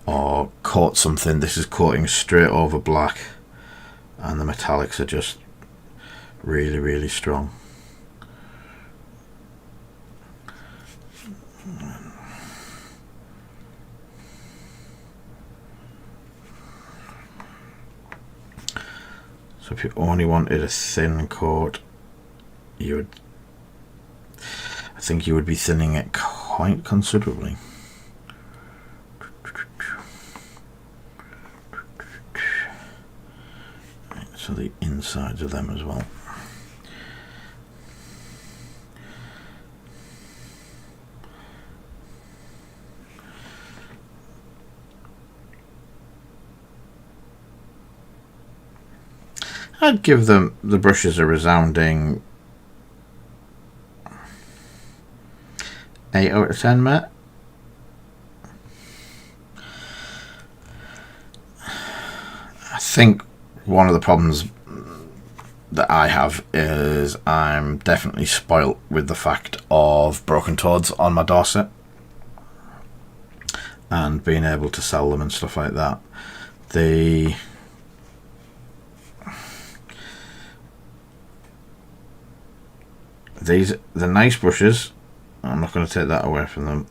or coat something. This is coating straight over black, and the metallics are just really, really strong. So if you only wanted a thin coat, I think you would be thinning it quite considerably. So the insides of them as well. I'd give them the brushes a resounding 8 out of 10, Matt. I think one of the problems that I have is I'm definitely spoilt with the fact of broken toads on my Dorset and being able to sell them and stuff like that. They're nice brushes. I'm not going to take that away from them.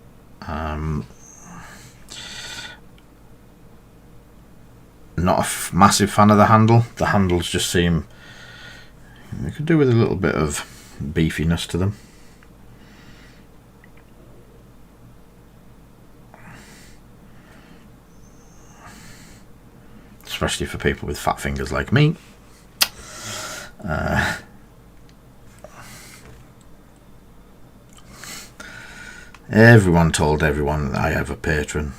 Not a massive fan of the handle. The handles just seem, they could do with a little bit of beefiness to them. Especially for people with fat fingers like me. Everyone told everyone that I have a patron.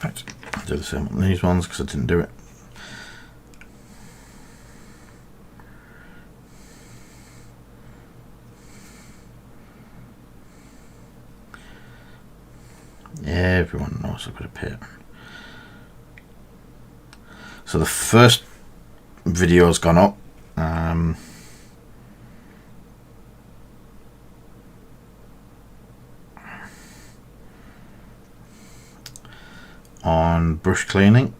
Right, I'll do the same on these ones because I didn't do it. Everyone knows I've got a pattern. So the first video's gone up. On brush cleaning.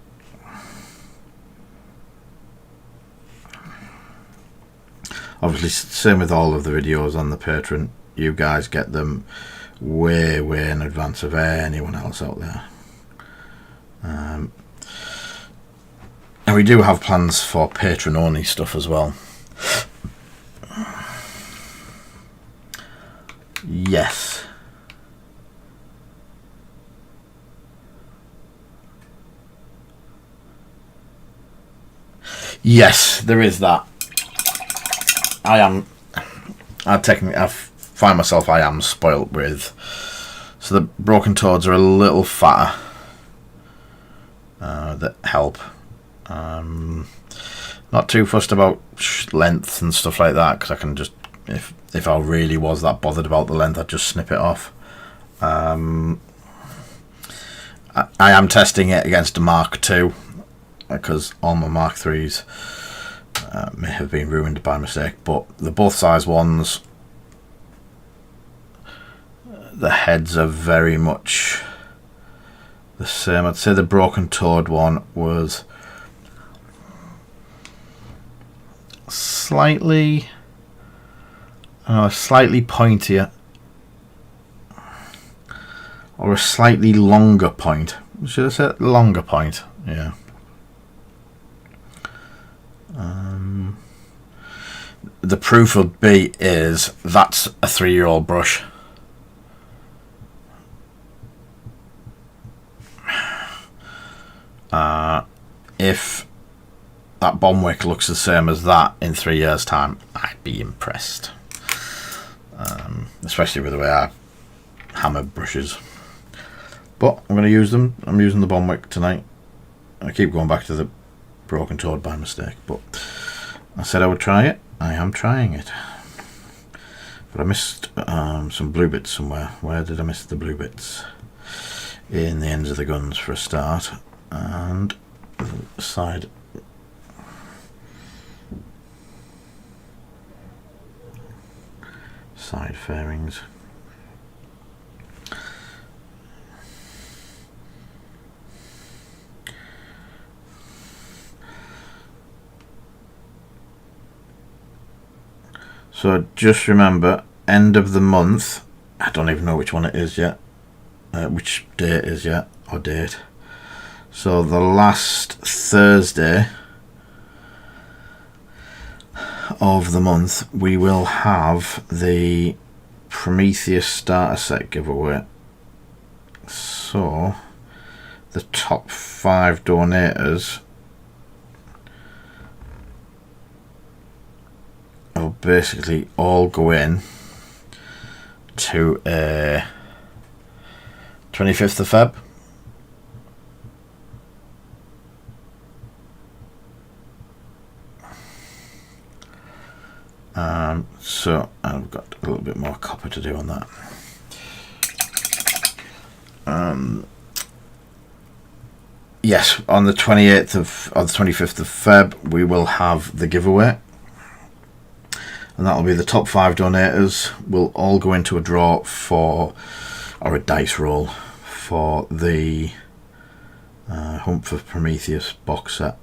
Obviously, same with all of the videos on the Patreon. You guys get them way in advance of anyone else out there. And we do have plans for Patreon only stuff as well. Yes. Yes, there is that. I find myself, I am spoilt with. So the broken toads are a little fatter. That help. Not too fussed about length and stuff like that, because I can just, if I really was that bothered about the length, I'd just snip it off. I am testing it against a Mark II, because all my Mark IIIs may have been ruined by mistake, but the both size ones, the heads are very much the same. I'd say the Broken Toad one was slightly pointier, or a slightly longer point. Should I say longer point? Yeah. The proof would be is that's a 3-year-old brush. If that bomb wick looks the same as that in 3 years' time, I'd be impressed. Especially with the way I hammer brushes. But I'm going to use them. I'm using the bomb wick tonight. I keep going back to the Broken Toad by mistake, but I said I would try it. I am trying it. But I missed some blue bits somewhere. Where did I miss the blue bits? In the ends of the guns for a start, and the side fairings. So just remember, end of the month, I don't even know which one it is yet, which date is yet, or date. So the last Thursday of the month, we will have the Prometheus starter set giveaway. So the top 5 donators will basically all go in to a 25th of Feb. So I've got a little bit more copper to do on that. Yes, on the 28th or the 25th of Feb, we will have the giveaway. And that'll be the top 5 donators will all go into a draw for, or a dice roll, for the Hunt for Prometheus box set.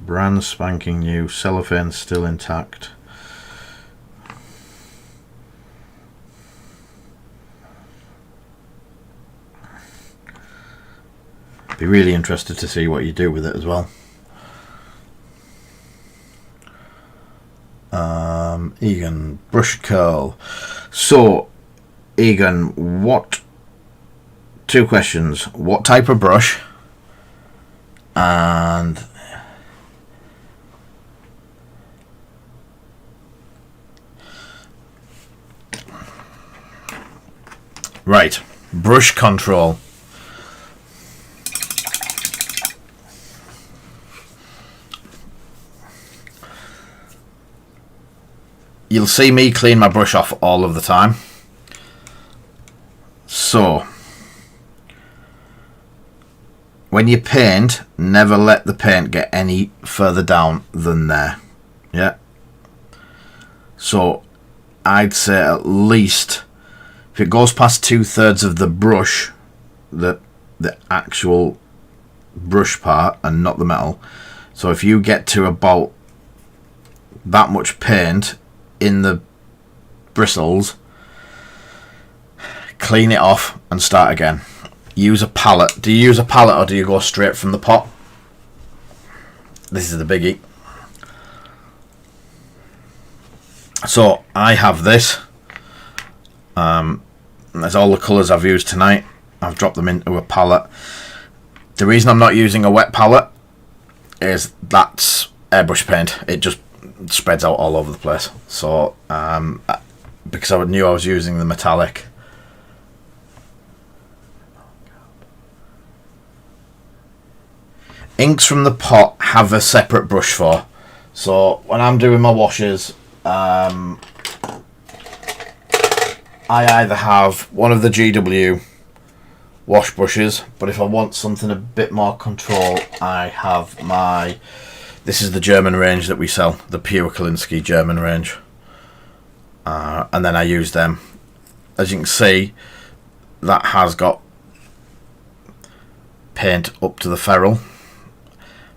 Brand spanking new, cellophane still intact. Be really interested to see what you do with it as well. Egan, brush curl. So, Egan, what? 2 questions. What type of brush? And right, brush control. You'll see me clean my brush off all of the time. So, when you paint, never let the paint get any further down than there. Yeah. So, I'd say at least, if it goes past 2/3 of the brush, the actual brush part and not the metal. So if you get to about that much paint in the bristles, clean it off and start again. Use a palette. Do you use a palette or do you go straight from the pot? This is the biggie. So I have this. There's all the colours I've used tonight. I've dropped them into a palette. The reason I'm not using a wet palette is that's airbrush paint. It just spreads out all over the place. So because I knew I was using the metallic, inks from the pot have a separate brush for. So when I'm doing my washes, I either have one of the GW wash brushes, but if I want something a bit more control, I have my, this is the German range that we sell, the Pure Kalinsky German range. and then I use them. As you can see, that has got paint up to the ferrule,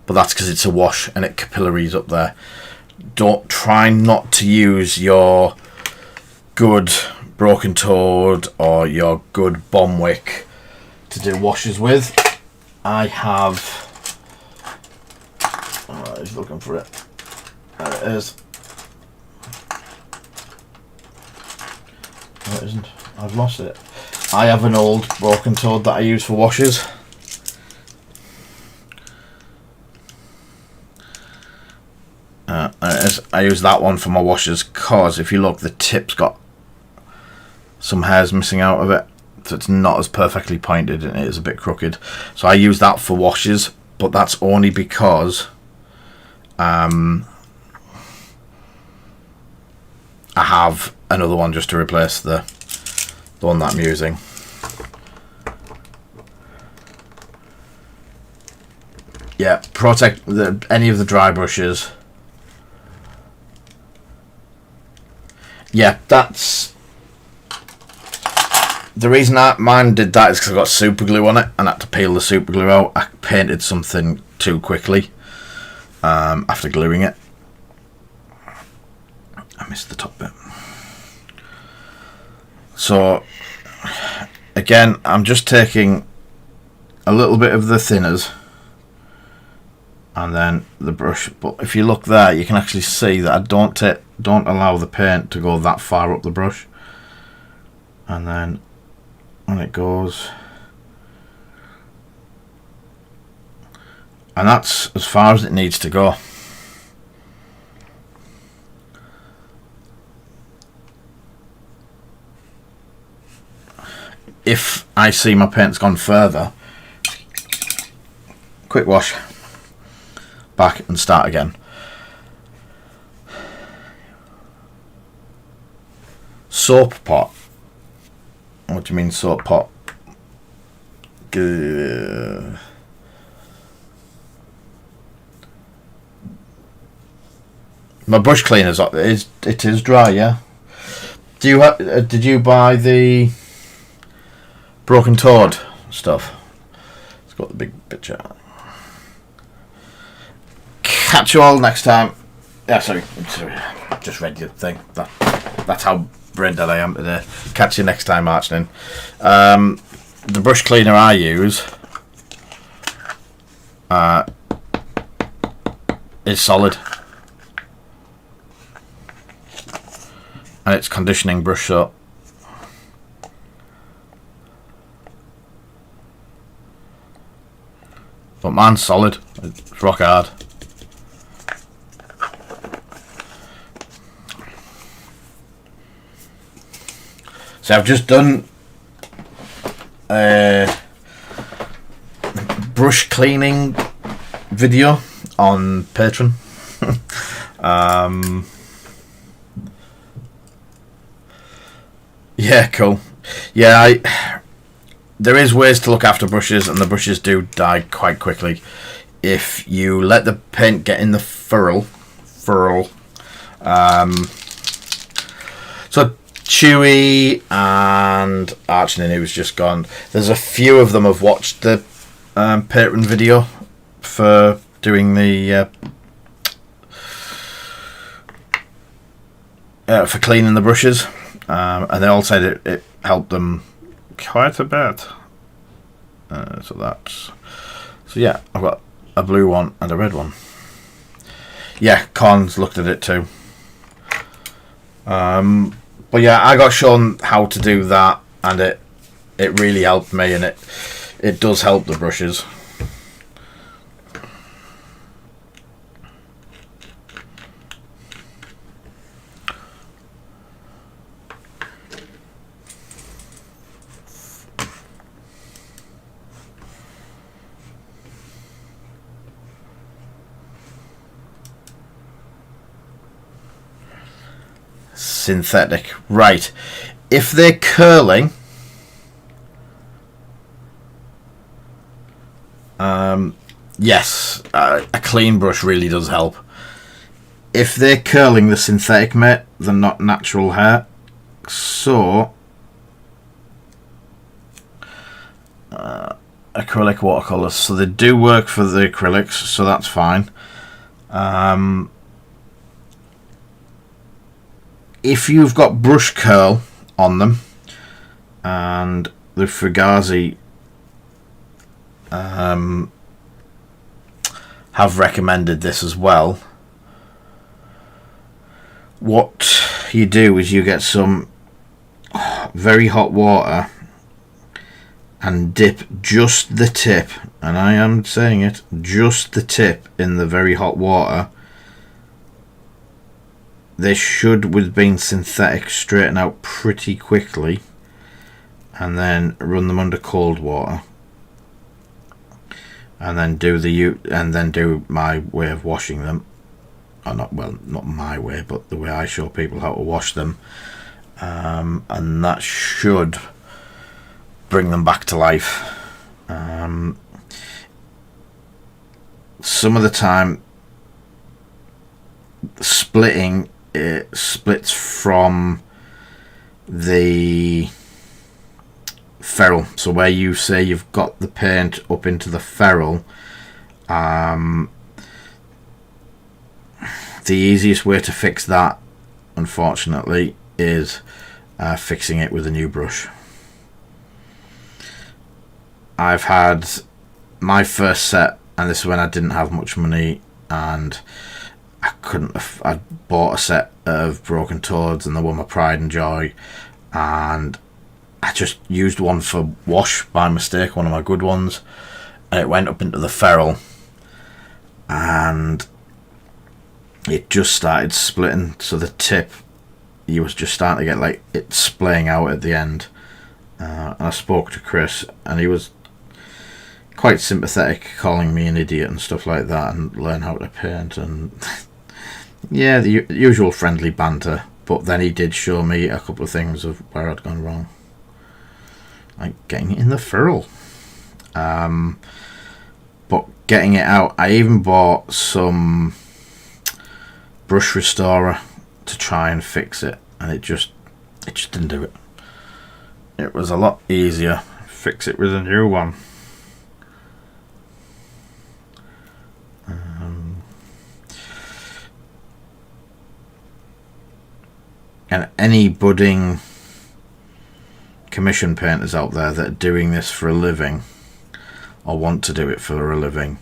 but that's because it's a wash and it capillaries up there. Don't try not to use your good Broken Toad or your good Bombwick to do washes with. I have... oh, he's looking for it. There it is. No, it isn't. I've lost it. I have an old Broken Toad that I use for washes. There it is. I use that one for my washes because if you look, the tip's got some hairs missing out of it, so it's not as perfectly pointed and it is a bit crooked. So I use that for washes, but that's only because I have another one just to replace the one that I'm using. Yeah, protect any of the dry brushes. Yeah, that's the reason mine did that is because I got super glue on it and I had to peel the super glue out. I painted something too quickly after gluing it. I missed the top bit. So again, I'm just taking a little bit of the thinners and then the brush, but if you look there you can actually see that I don't allow the paint to go that far up the brush, and then when it goes, and that's as far as it needs to go. If I see my paint's gone further, quick wash, back and start again. Soap pot. What do you mean soap pot? My brush cleaner's it is dry, yeah. Do you did you buy the Broken Toad stuff? It's got the big picture. Catch you all next time. Yeah, sorry, just read your thing. That's how brain dead I am today. Catch you next time, Archnin. The brush cleaner I use is solid, and it's conditioning brush soap. But mine's solid. It's rock hard. So I've just done a brush cleaning video on Patreon. Yeah, cool. Yeah, there is ways to look after brushes, and the brushes do die quite quickly if you let the paint get in the furrow. So Chewy and Archnin, who's just gone. There's a few of them have watched the Patreon video for doing the for cleaning the brushes, and they all said it helped them quite a bit. So yeah, I've got a blue one and a red one. Yeah, Con's looked at it too. But yeah, I got shown how to do that, and it really helped me, and it does help the brushes. Synthetic, right? If they're curling, yes, a clean brush really does help. if they're curling the synthetic mate, they're not natural hair. So acrylic watercolors, so they do work for the acrylics, so that's fine. If you've got brush curl on them, and the Fugazi have recommended this as well, what you do is you get some very hot water and dip just the tip, and I am saying it, just the tip in the very hot water. They should, with being synthetic, straighten out pretty quickly, and then run them under cold water, and then do my way of washing them. Or not my way, but the way I show people how to wash them, and that should bring them back to life. Some of the time, splitting, it splits from the ferrule. So where you say you've got the paint up into the ferrule, the easiest way to fix that, unfortunately, is fixing it with a new brush. I've had my first set, and this is when I didn't have much money, and I bought a set of Broken Toads, and they were my pride and joy, and I just used one for wash by mistake, one of my good ones, and it went up into the ferrule, and it just started splitting. So the tip, you was just starting to get like it splaying out at the end. And I spoke to Chris, and he was quite sympathetic, calling me an idiot and stuff like that, and learn how to paint, and yeah, the usual friendly banter. But then he did show me a couple of things of where I'd gone wrong, like getting it in the ferrule. But getting it out, I even bought some brush restorer to try and fix it, and it just didn't do it. It was a lot easier fix it with a new one. And any budding commission painters out there that are doing this for a living, or want to do it for a living,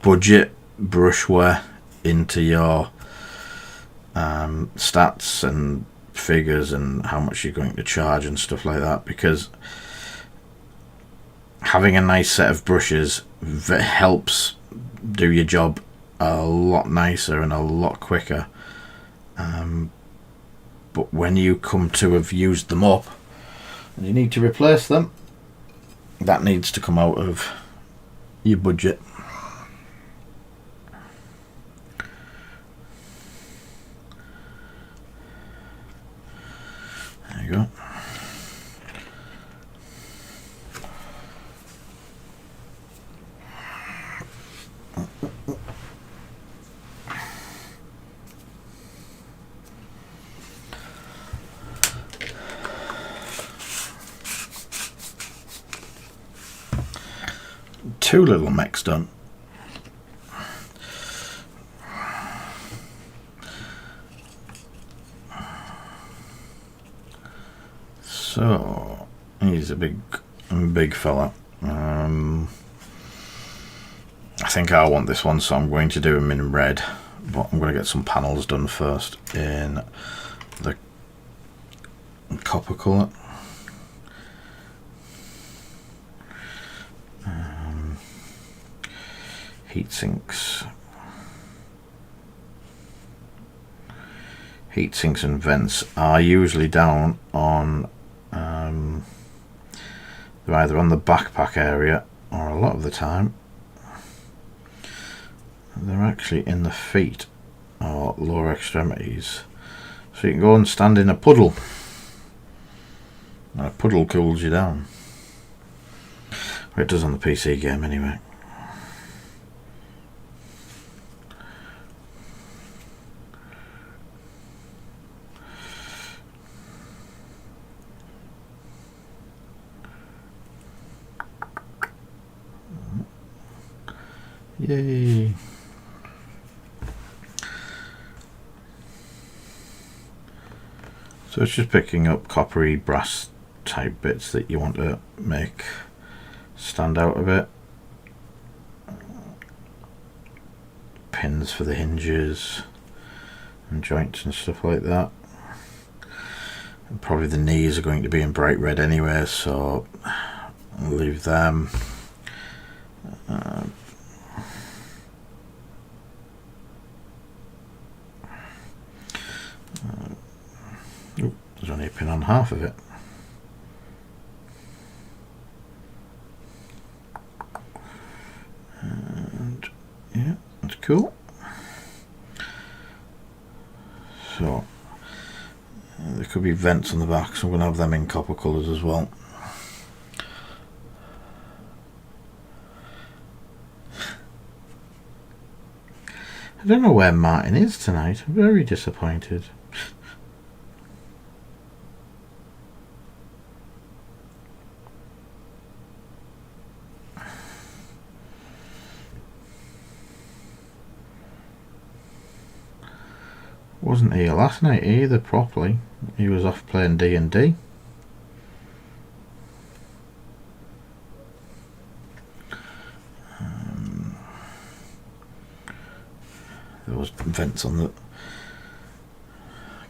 budget brushware into your stats and figures and how much you're going to charge and stuff like that, because having a nice set of brushes helps do your job a lot nicer and a lot quicker. But when you come to have used them up and you need to replace them, that needs to come out of your budget. There you go. Two little mechs done. So he's a big fella. I think I want this one, so I'm going to do him in red, but I'm going to get some panels done first in the copper colour. Heat sinks and vents are usually down on they're either on the backpack area, or a lot of the time they're actually in the feet or lower extremities, so you can go and stand in a puddle, and a puddle cools you down. It does on the PC game anyway. Yay! So it's just picking up coppery brass type bits that you want to make stand out a bit. Pins for the hinges and joints and stuff like that. And probably the knees are going to be in bright red anyway, so I'll leave them. There's only a pin on half of it. And yeah, that's cool. So there could be vents on the back, so I'm going to have them in copper colours as well. I don't know where Martin is tonight. I'm very disappointed. Wasn't here last night either properly. He was off playing D&D. There was vents on the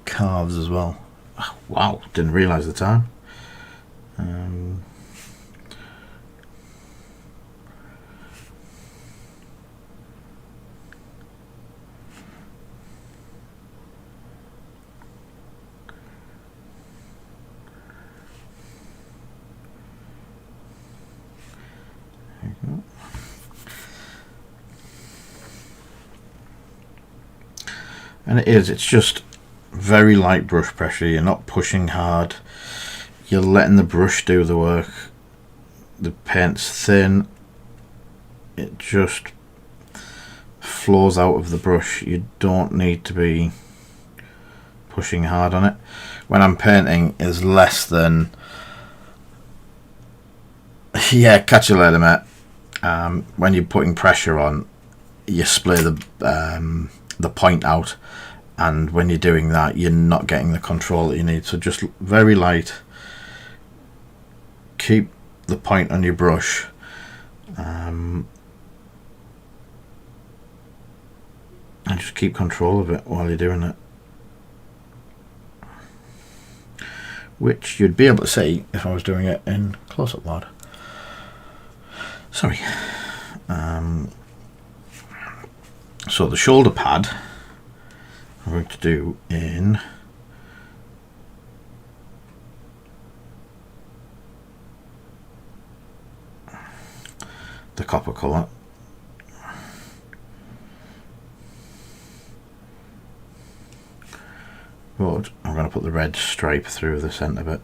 calves as well. Wow, didn't realise the time. And it's just very light brush pressure. You're not pushing hard, you're letting the brush do the work. The paint's thin, it just flows out of the brush. You don't need to be pushing hard on it. When I'm painting is less than yeah, catch you later, mate. When you're putting pressure on, you splay the point out, and when you're doing that you're not getting the control that you need. So just very light, keep the point on your brush, and just keep control of it while you're doing it, which you'd be able to see if I was doing it in close-up mode. Sorry. So the shoulder pad I'm going to do in the copper colour. But I'm going to put the red stripe through the centre bit.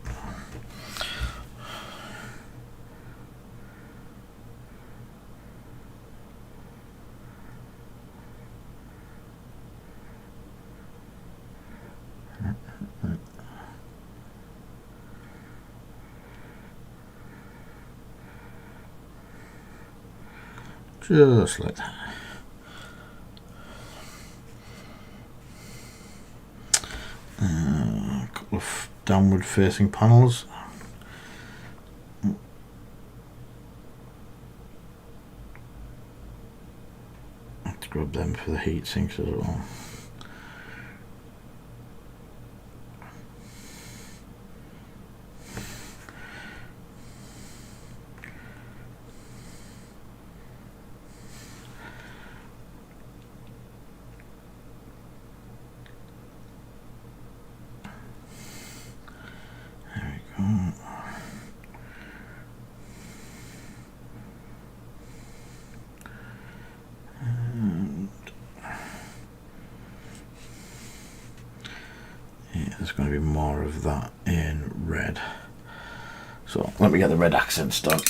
Just like that. A couple of downward facing panels. Let's grab them for the heat sinks as well. There's going to be more of that in red. So let me get the red accents done.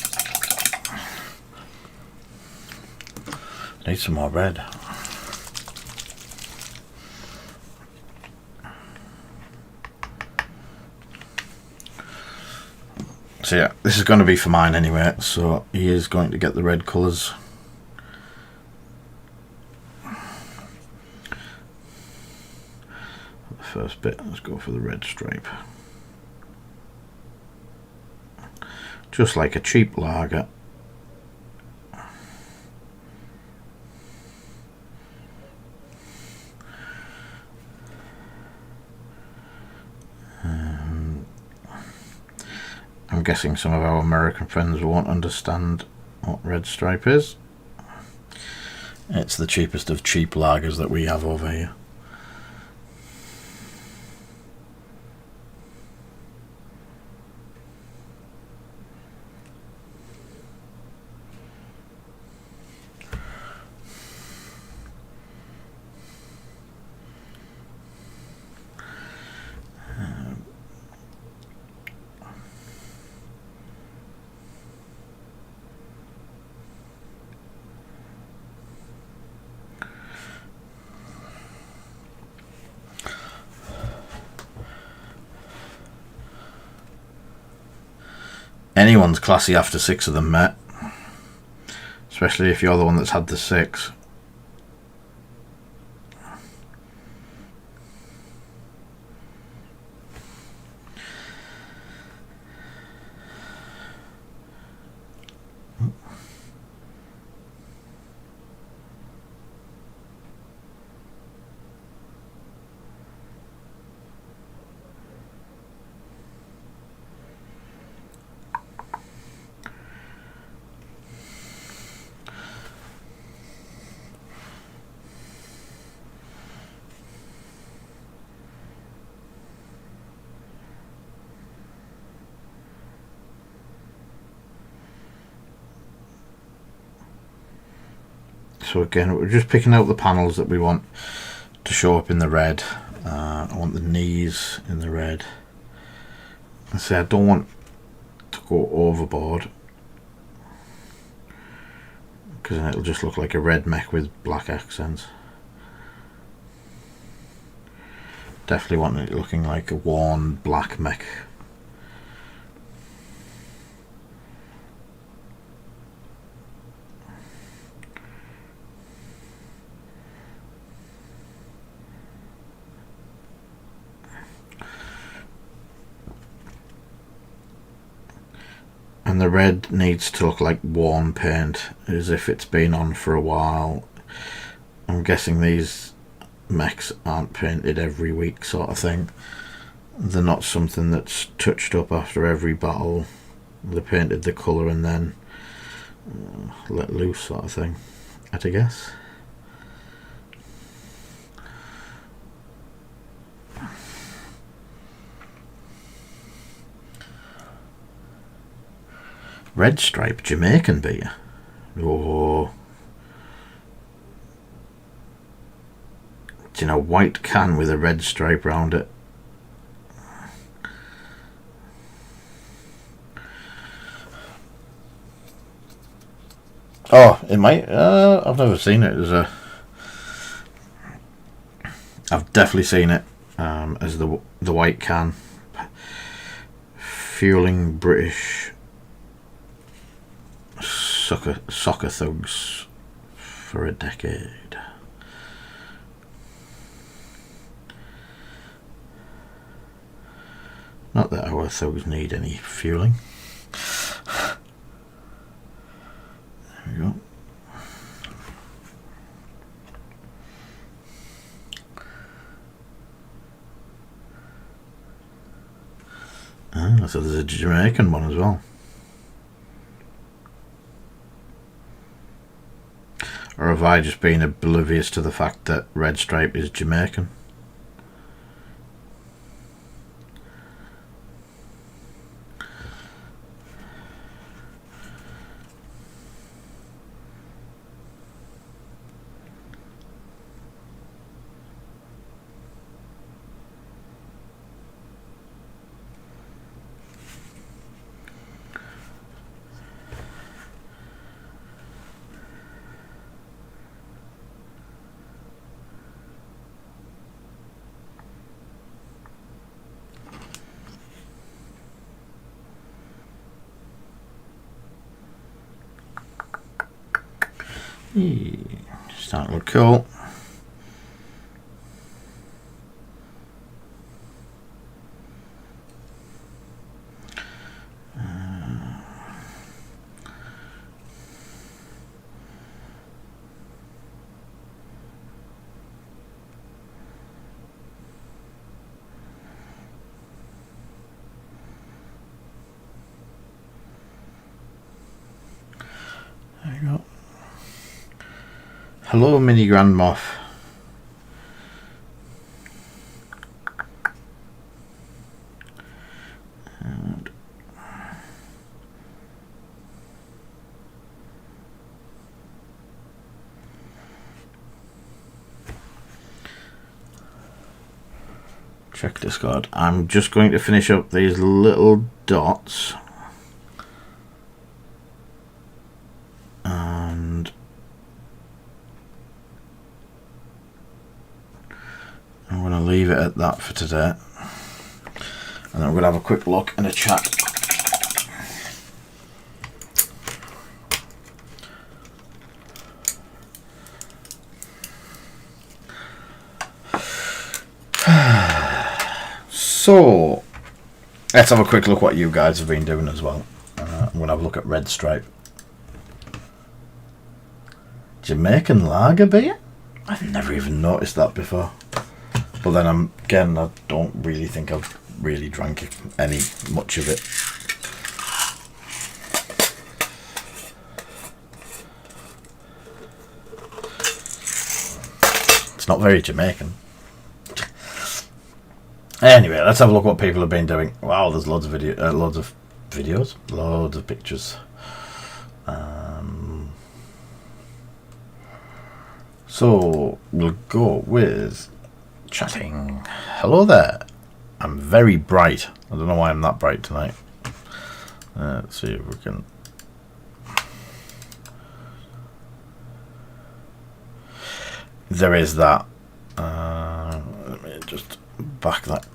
Need some more red. So yeah, this is going to be for mine anyway, so he is going to get the red colours first bit. Let's go for the red stripe. Just like a cheap lager. I'm guessing some of our American friends won't understand what red stripe is. It's the cheapest of cheap lagers that we have over here. Anyone's classy after 6 of them, Matt. Especially if you're the one that's had the 6. So again, we're just picking out the panels that we want to show up in the red. I want the knees in the red. I say I don't want to go overboard, because then it'll just look like a red mech with black accents. Definitely want it looking like a worn black mech. And the red needs to look like worn paint, as if it's been on for a while. I'm guessing these mechs aren't painted every week, sort of thing. They're not something that's touched up after every battle. They painted the colour and then let loose, sort of thing, I'd guess. Red stripe Jamaican beer. Oh. It's in a white can with a red stripe round it. Oh, it might. I've never seen it as a. I've definitely seen it as the white can. Fueling British soccer thugs for a decade. Not that our thugs need any fueling. There we go. So there's a Jamaican one as well. Or have I just been oblivious to the fact that red stripe is Jamaican? Starting to look cool. we go. Hello, Mini Grand Moff. And check Discord. I'm just going to finish up these little dots. And I'm going to leave it at that for today. And then we're going to have a quick look and a chat. So, let's have a quick look what you guys have been doing as well. I'm going to have a look at Red Stripe. Jamaican lager beer? I've never even noticed that before. But then I don't really think I've really drank any much of it. It's not very Jamaican. Anyway, let's have a look what people have been doing. Wow, there's loads of videos, loads of pictures. So we'll go with chatting. Hello there. I'm very bright. I don't know why I'm that bright tonight. Let's see if we can. There is that. Let me just back that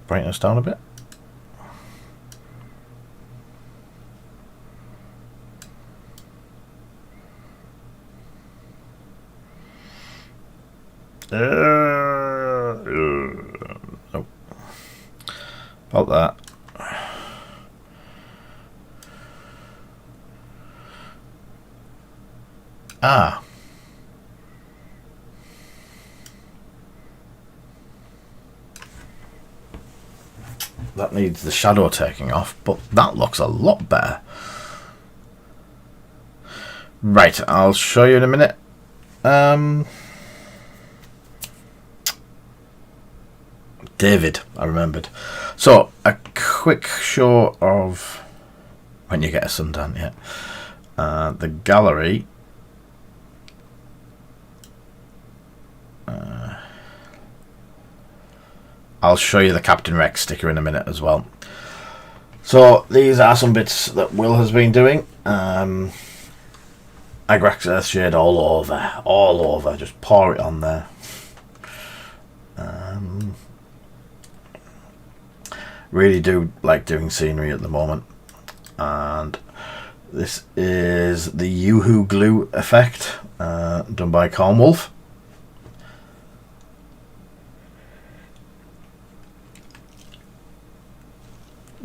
brightness down a bit. Nope. About that. Ah. That needs the shadow taking off, but that looks a lot better. Right, I'll show you in a minute. David, I remembered. So, a quick show of when you get a suntan, yeah. The gallery. I'll show you the Captain Rex sticker in a minute as well. So, these are some bits that Will has been doing. Agrex shade all over. Just pour it on there. Really do like doing scenery at the moment. And this is the Yoo-Hoo glue effect done by Calm Wolf.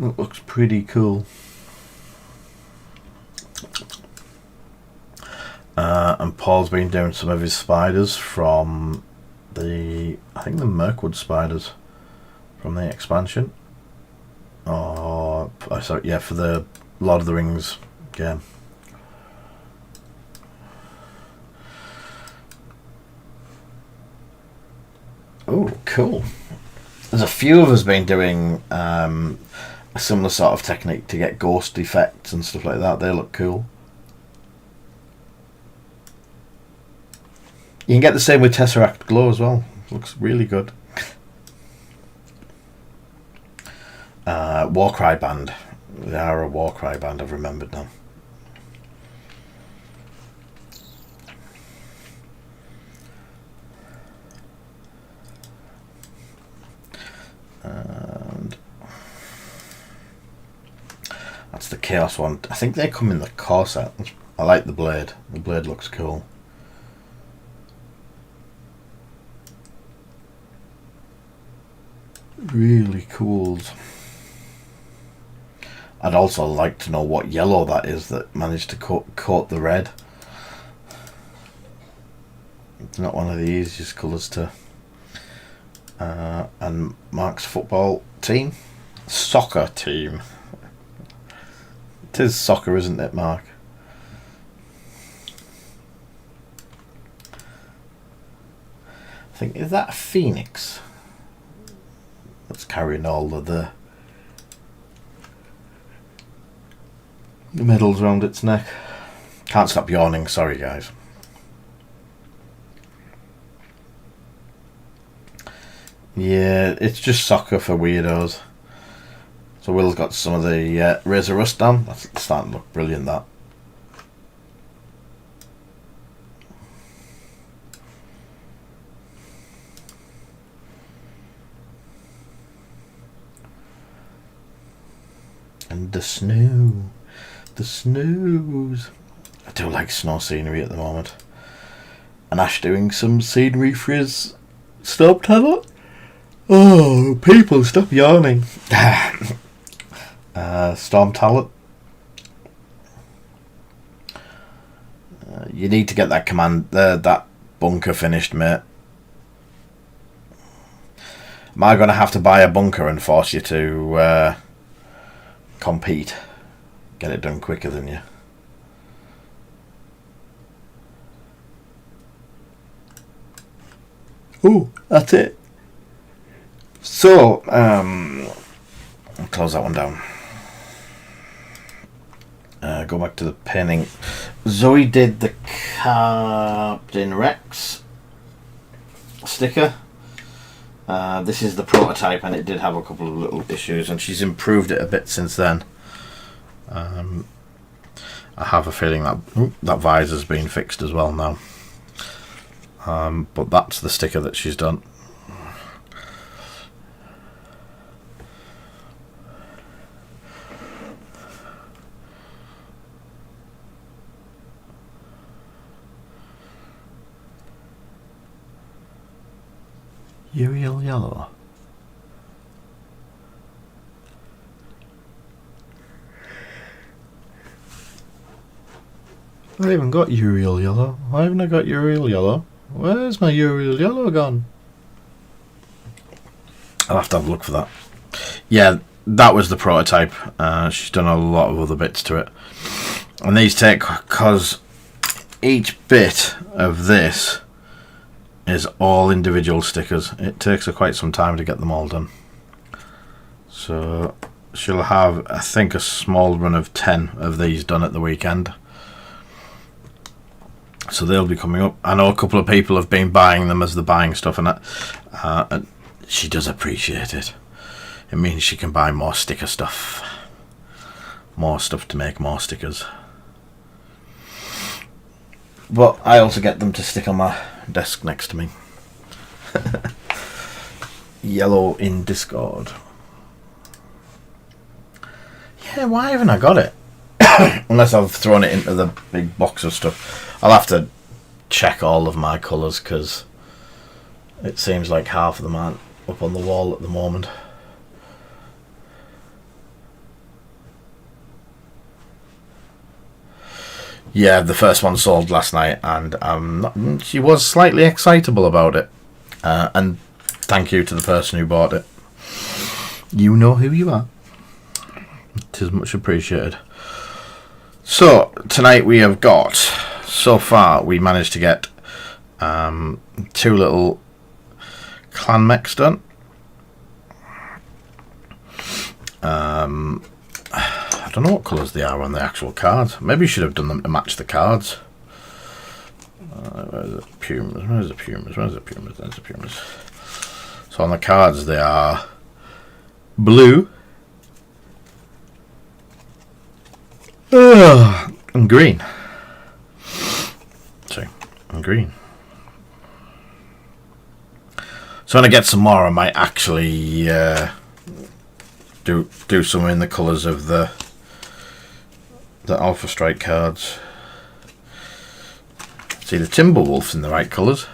It looks pretty cool. And Paul's been doing some of his spiders from I think the Mirkwood spiders from the expansion. Oh, sorry, yeah, for the Lord of the Rings game. Oh, cool. There's a few of us been doing a similar sort of technique to get ghost effects and stuff like that. They look cool. You can get the same with Tesseract Glow as well. Looks really good. Warcry band. They are a Warcry band, I've remembered now. And that's the Chaos one. I think they come in the core set. I like the blade. The blade looks cool. Really cool. I'd also like to know what yellow that is that managed to coat the red. It's not one of the easiest colours to. And Mark's football team, soccer team. It is soccer, isn't it, Mark? I think, is that a phoenix? That's carrying all of the medals around its neck. Can't stop yawning, sorry guys. Yeah, it's just soccer for weirdos. So Will's got some of the Razor Rust down. That's starting to look brilliant, that. And the snow. The snows. I do like snow scenery at the moment. And Ash doing some scenery for his Storm Talent. Oh, people, stop yawning. Storm Talent. You need to get that that bunker finished, mate. Am I going to have to buy a bunker and force you to compete? Get it done quicker than you. Oh, that's it. So, I'll close that one down. Go back to the painting. Zoe did the Captain Rex sticker. This is the prototype, and it did have a couple of little issues, and she's improved it a bit since then. I have a feeling that visor's been fixed as well now. But that's the sticker that she's done. Uriel Yellow. I haven't got Uriel Yellow. Why haven't I got Uriel Yellow? Where's my Uriel Yellow gone? I'll have to have a look for that. Yeah, that was the prototype. She's done a lot of other bits to it. And these take, because each bit of this is all individual stickers. It takes her quite some time to get them all done. So she'll have, I think, a small run of 10 of these done at the weekend. So they'll be coming up. I know a couple of people have been buying them as they're buying stuff, and she does appreciate it. It means she can buy more sticker stuff. More stuff to make more stickers. But I also get them to stick on my desk next to me. Yellow in Discord. Yeah, why haven't I got it? Unless I've thrown it into the big box of stuff. I'll have to check all of my colours, because it seems like half of them aren't up on the wall at the moment. Yeah, the first one sold last night, and she was slightly excitable about it. And thank you to the person who bought it. You know who you are. It is much appreciated. So, tonight we have got, so far, we managed to get 2 little clan mechs done. I don't know what colours they are on the actual cards. Maybe you should have done them to match the cards. Where's the Pumas? Where's the Pumas? Where's the Pumas? There's the Pumas. So on the cards they are blue, and green. Sorry, and green. So when I get some more, I might actually do some in the colours of the Alpha Strike cards. See, the Timberwolf's in the right colours.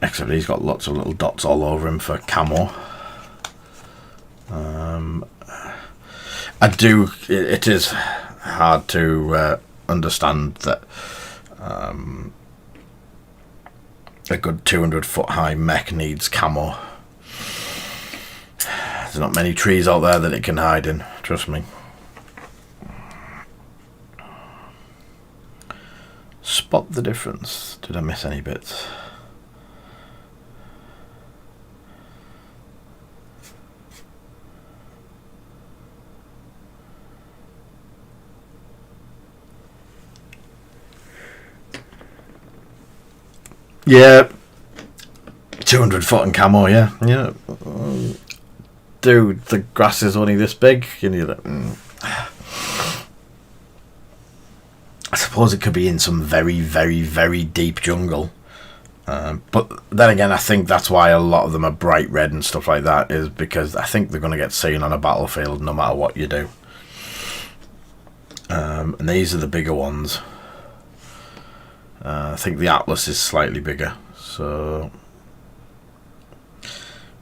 Except he's got lots of little dots all over him for camo. It is hard to understand that a good 200-foot high mech needs camo. There's not many trees out there that it can hide in, trust me. spot the difference? Did I miss any bits? Yeah, 200 foot in camo. Yeah. Dude, the grass is only this big. You need it. I suppose it could be in some very, very, very deep jungle. But then again, I think that's why a lot of them are bright red and stuff like that, is because I think they're going to get seen on a battlefield no matter what you do. And these are the bigger ones. I think the Atlas is slightly bigger, so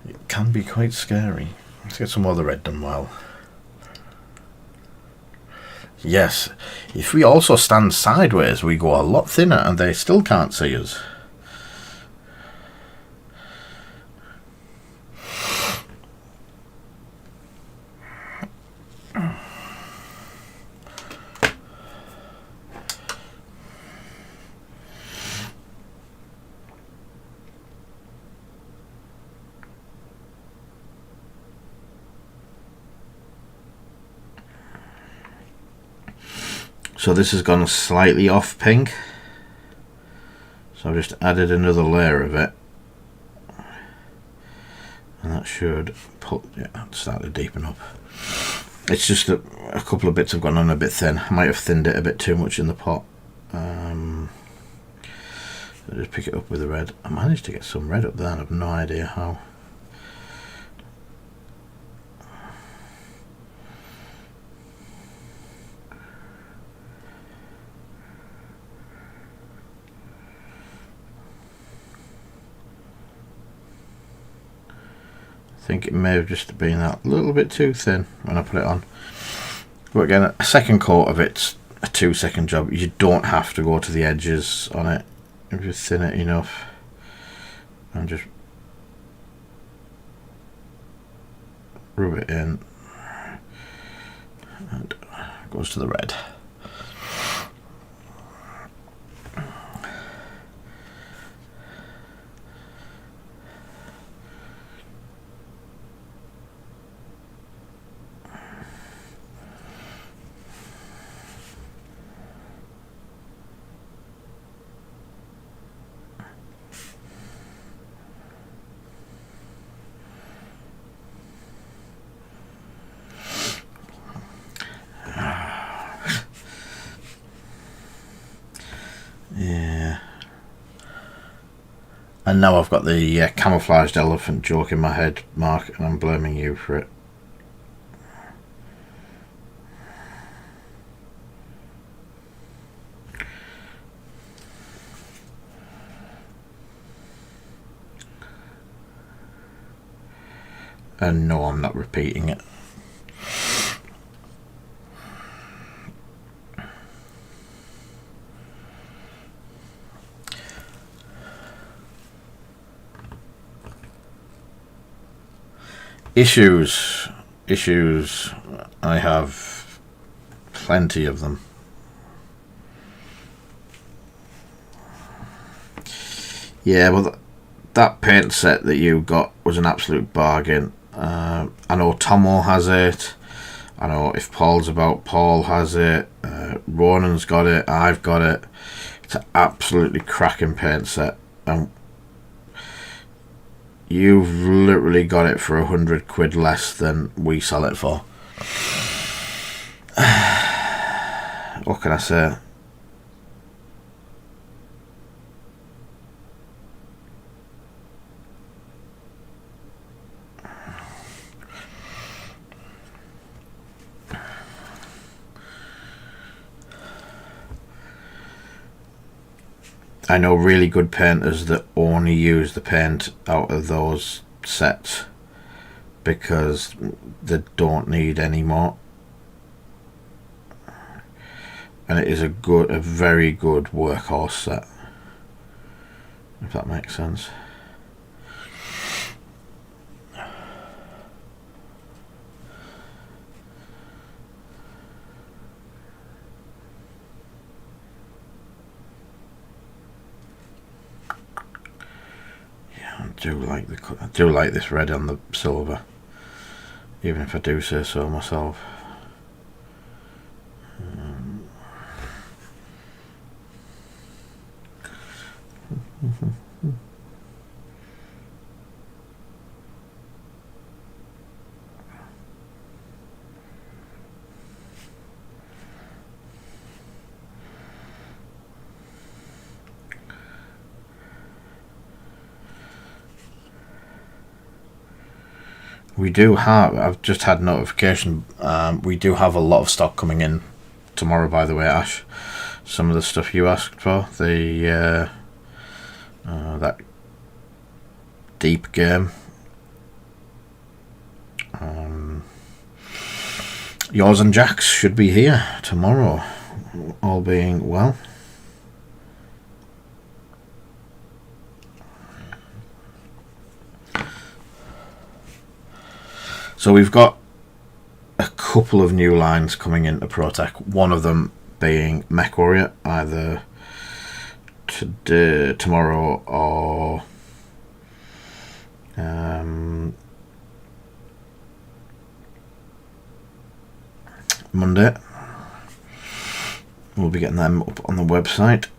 it can be quite scary. Let's get some more of the red done well. Yes, if we also stand sideways, we go a lot thinner and they still can't see us. So this has gone slightly off pink, so I've just added another layer of it, and that should start to deepen up. It's just that a couple of bits have gone on a bit thin. I might have thinned it a bit too much in the pot. So just pick it up with the red. I managed to get some red up there and I have no idea how. I think it may have just been that little bit too thin when I put it on. But again, a second coat of it's a 2-second job. You don't have to go to the edges on it. You just thin it enough and just rub it in, and it goes to the red. Yeah. And now I've got the camouflaged elephant joke in my head, Mark, and I'm blaming you for it. And no, I'm not repeating it. Issues. I have plenty of them. Yeah, well, that paint set that you got was an absolute bargain. I know Tomo has it. I know if Paul's about, Paul has it. Ronan's got it. I've got it. It's an absolutely cracking paint set. And you've literally got it for 100 quid less than we sell it for. What can I say? I know really good painters that only use the paint out of those sets because they don't need any more, and it is a very good workhorse set, if that makes sense. I do like this red on the silver, even if I do say so myself. We do have, I've just had notification, we do have a lot of stock coming in tomorrow, by the way, Ash. Some of the stuff you asked for, the that deep game. Yours and Jack's should be here tomorrow, all being well. So we've got a couple of new lines coming into ProTech. One of them being Mech Warrior, either today, tomorrow, or Monday. We'll be getting them up on the website,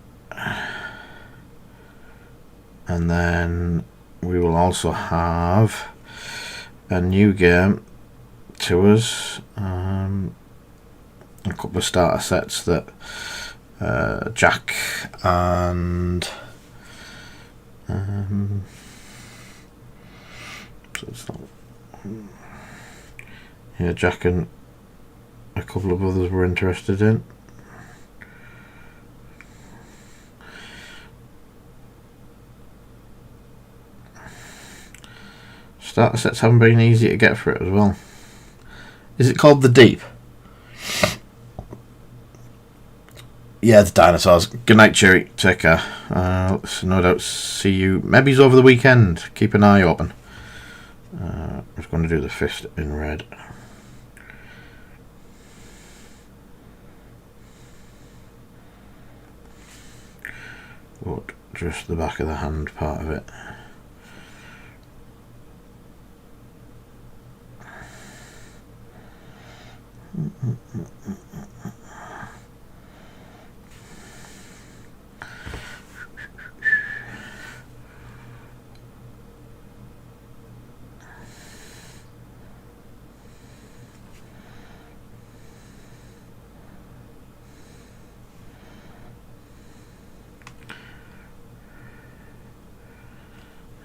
and then we will also have a new game to us, a couple of starter sets that Jack and so it's not, yeah, Jack and a couple of others were interested in. Starter sets haven't been easy to get for it as well. Is it called the Deep? Yeah, the dinosaurs. Good night, Cheery. Take care. No doubt see you. Maybe it's over the weekend. Keep an eye open. I was going to do the fist in red. But just the back of the hand part of it.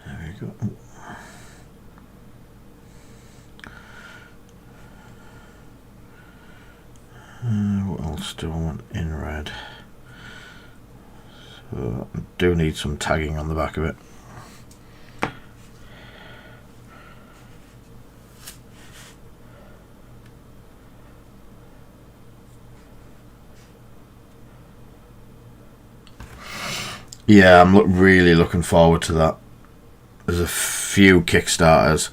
There we go. What else do I want in red? So I do need some tagging on the back of it. Yeah, I'm really looking forward to that. There's a few Kickstarters.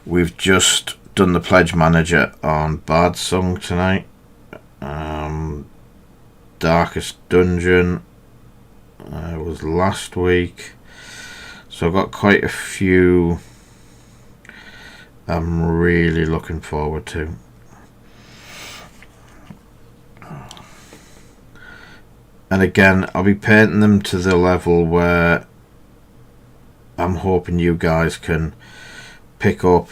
We've just done the pledge manager on Bard Song tonight. Darkest Dungeon was last week, so I've got quite a few I'm really looking forward to. And again, I'll be painting them to the level where I'm hoping you guys can pick up,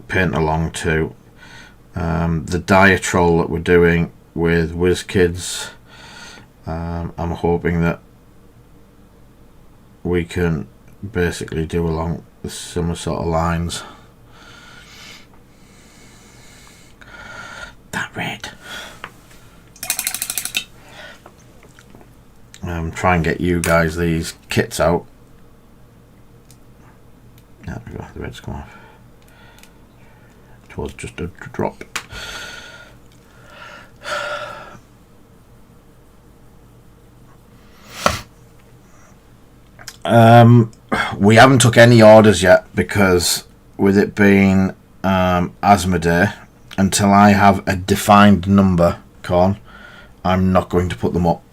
paint along to. The Dire Troll that we're doing with WizKids, I'm hoping that we can basically do along the similar sort of lines. That red. Try and get you guys these kits out. There we go, the red's come off. It was just a drop. We haven't took any orders yet because with it being Asthma Day, until I have a defined number, Corn, I'm not going to put them up.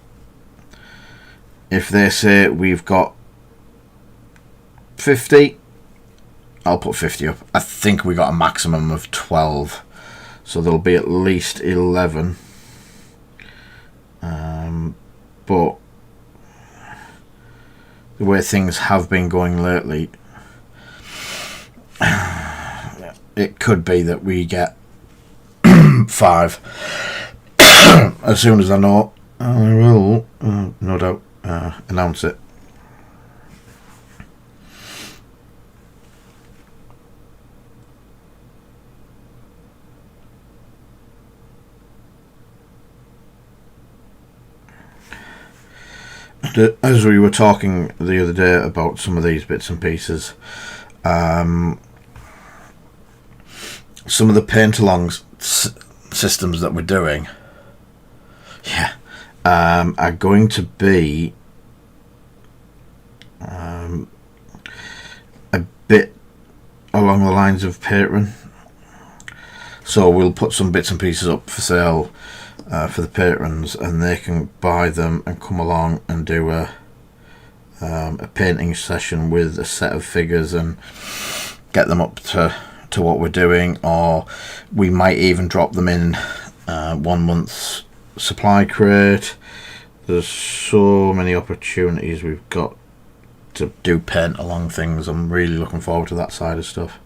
If they say we've got 50. I'll put 50 up. I think we got a maximum of 12, so there'll be at least 11. But the way things have been going lately, it could be that we get 5. As soon as I know, I will, no doubt, announce it. As we were talking the other day about some of these bits and pieces, some of the paint-alongs systems that we're doing, are going to be a bit along the lines of Patreon. So we'll put some bits and pieces up for sale for the patrons, and they can buy them and come along and do a painting session with a set of figures and get them up to what we're doing. Or we might even drop them in 1 month's supply crate. There's so many opportunities we've got to do paint along things. I'm really looking forward to that side of stuff.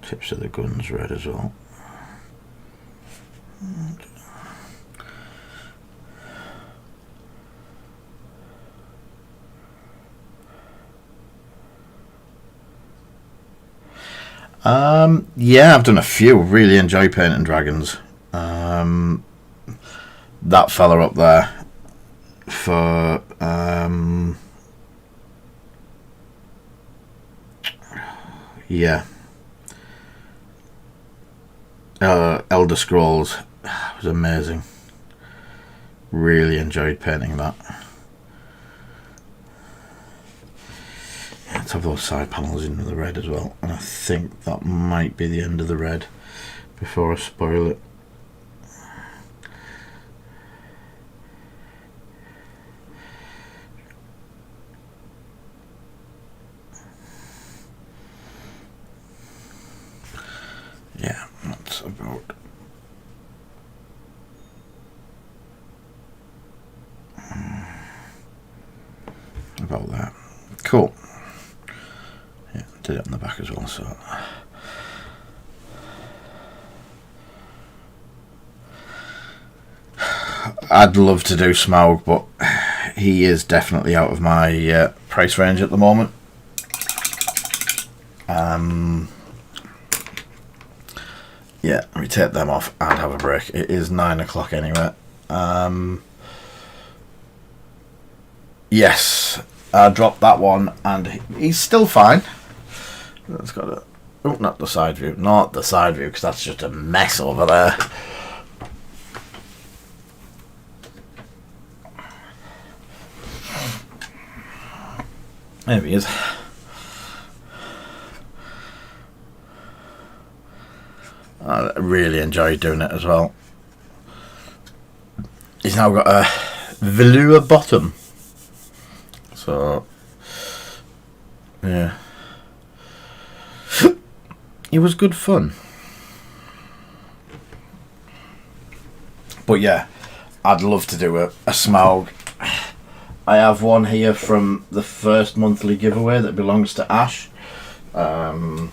Tips of the guns red as well. Yeah, I've done a few. Really enjoy painting dragons. That fella up there for Elder Scrolls was amazing. Really enjoyed painting that. Let's have those side panels in the red as well, and I think that might be the end of the red before I spoil it. Yeah, that's about that. Cool. Yeah, did it on the back as well, so I'd love to do Smaug, but he is definitely out of my price range at the moment. Yeah, let me take them off and have a break. It is 9 o'clock anyway. Yes, I dropped that one, and he's still fine. It's got a... Oh, not the side view. Not the side view, because that's just a mess over there. There he is. I really enjoyed doing it as well. He's now got a velour bottom. So, yeah. It was good fun. But yeah, I'd love to do a Smaug. I have one here from the first monthly giveaway that belongs to Ash. But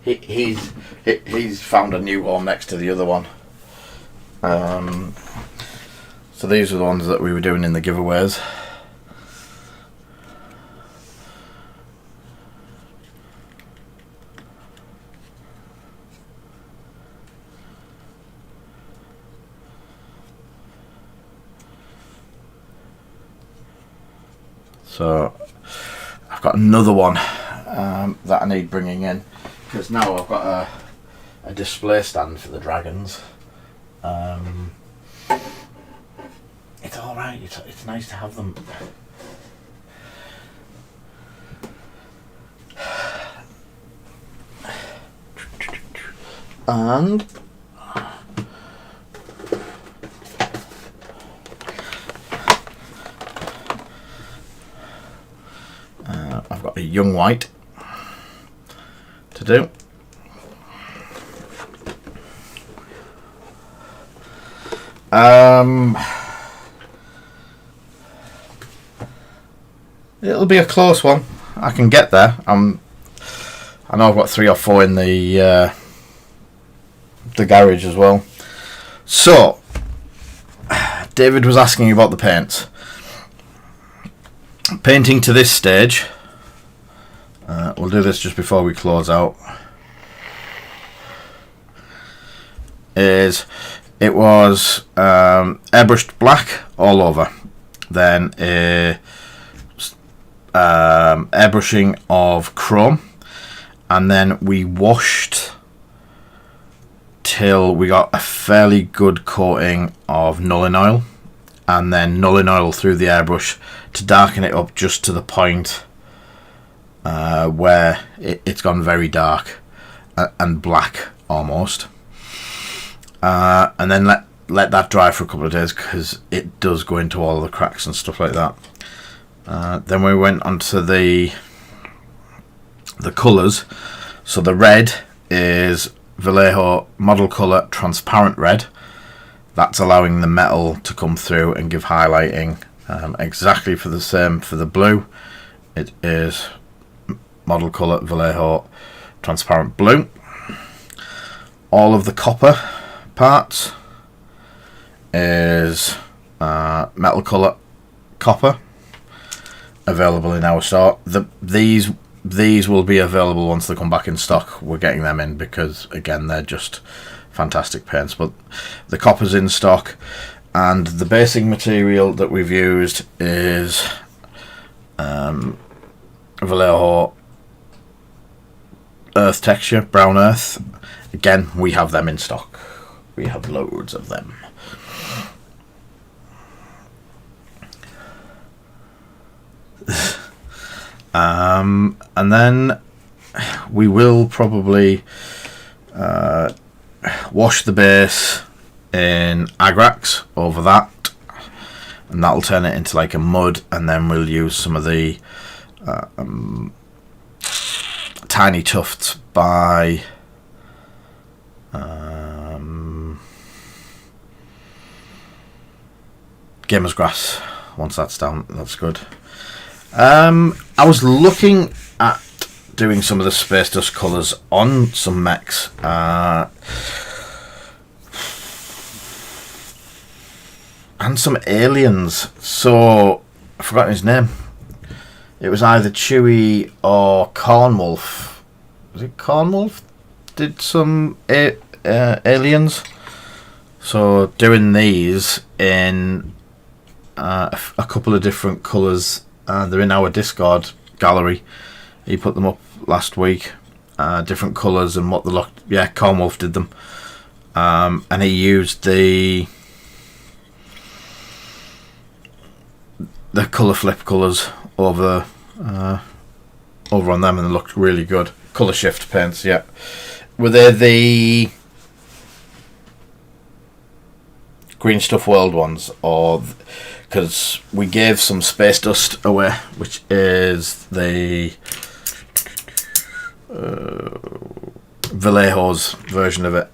he's found a new one next to the other one. So these are the ones that we were doing in the giveaways. So I've got another one that I need bringing in, because now I've got a display stand for the dragons. It's alright, it's nice to have them. And I've got a young white to do. It'll be a close one. I can get there. I know I've got 3 or 4 in the garage as well. So, David was asking about the paints. Painting to this stage, we'll do this just before we close out, it was airbrushed black all over, then airbrushing of chrome, and then we washed till we got a fairly good coating of Nulling Oil, and then Nulling Oil through the airbrush to darken it up just to the point where it's gone very dark and black almost, and then let that dry for a couple of days, because it does go into all the cracks and stuff like that. Then we went on to the colours. So the red is Vallejo Model Colour Transparent Red. That's allowing the metal to come through and give highlighting. Exactly for the same for the blue. It is Model Colour Vallejo Transparent Blue. All of the copper parts is Metal Colour Copper, available in our store. These will be available once they come back in stock. We're getting them in because, again, they're just fantastic paints. But the copper's in stock, and the basing material that we've used is Vallejo Earth Texture, Brown Earth. Again, we have them in stock. We have loads of them. And then we will probably wash the base in Agrax over that, and that'll turn it into like a mud, and then we'll use some of the Tiny Tufts by Gamer's Grass. Once that's down, that's good. I was looking at doing some of the Space Dust colours on some mechs. And some aliens. So, I've forgotten his name. It was either Chewie or Cornwolf. Was it Cornwolf? Did some aliens. So, doing these in a couple of different colours. They're in our Discord gallery. He put them up last week. Different colours and what they looked. Yeah, Cornwolf did them. And he used the colour flip colours over on them, and they looked really good. Colour shift paints, yeah. Were they the Green Stuff World ones, or because we gave some Space Dust away, which is the Vallejo's version of it.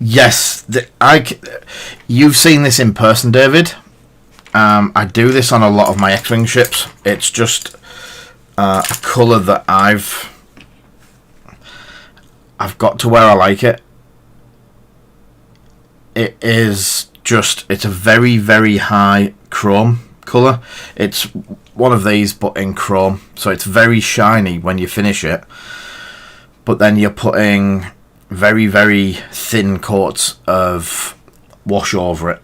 Yes, you've seen this in person, David. I do this on a lot of my X-Wing ships. It's just a colour that I've got to where I like it. It's a very, very high chrome colour. It's one of these but in chrome, so it's very shiny when you finish it. But then you're putting very, very thin coats of wash over it,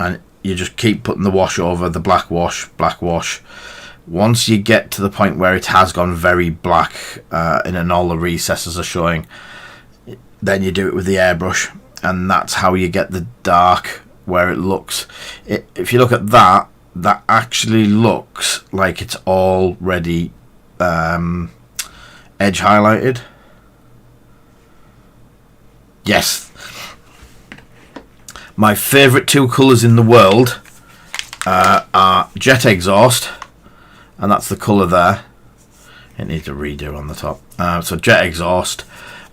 and you just keep putting the wash over the black wash. Once you get to the point where it has gone very black and all the recesses are showing, then you do it with the airbrush, and that's how you get the dark where it looks. If you look at that, that actually looks like it's already edge highlighted. Yes. My favourite two colours in the world are jet exhaust, and that's the colour there. It needs a redo on the top. So jet exhaust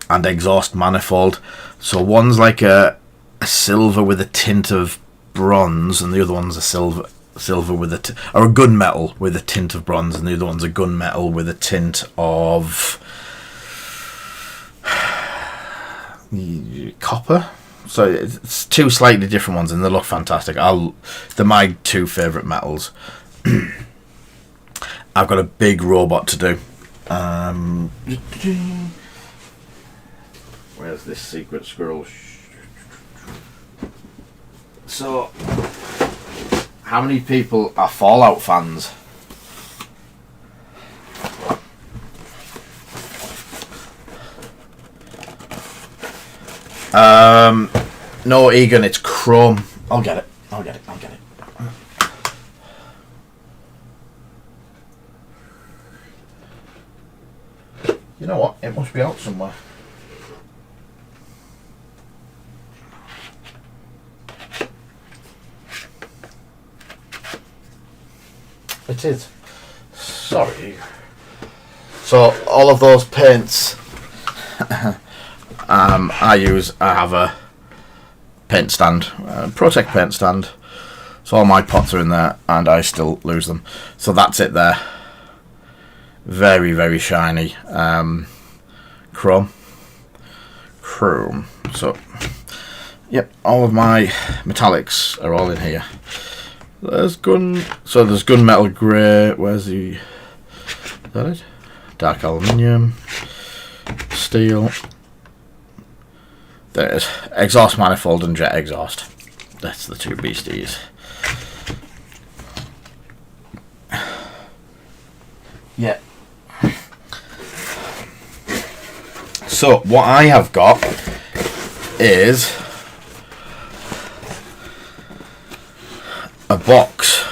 and exhaust manifold. So one's like a silver with a tint of bronze, and the other one's a silver with or a gunmetal with a tint of bronze, and the other one's a gunmetal with a tint of copper. So it's two slightly different ones, and they look fantastic. They're my two favourite metals. I've got a big robot to do. Where's this secret squirrel? So, how many people are Fallout fans? No, Egan, it's chrome. I'll get it. You know what? It must be out somewhere. It is. Sorry. So all of those paints I have a paint stand, Protect paint stand. So all my pots are in there, and I still lose them. So that's it there. Very, very shiny. Chrome. So, yep, all of my metallics are all in here. There's gunmetal grey. Where's the? Is that it? Dark aluminium. Steel. There's exhaust manifold and jet exhaust. That's the two beasties. Yeah. So what I have got is a box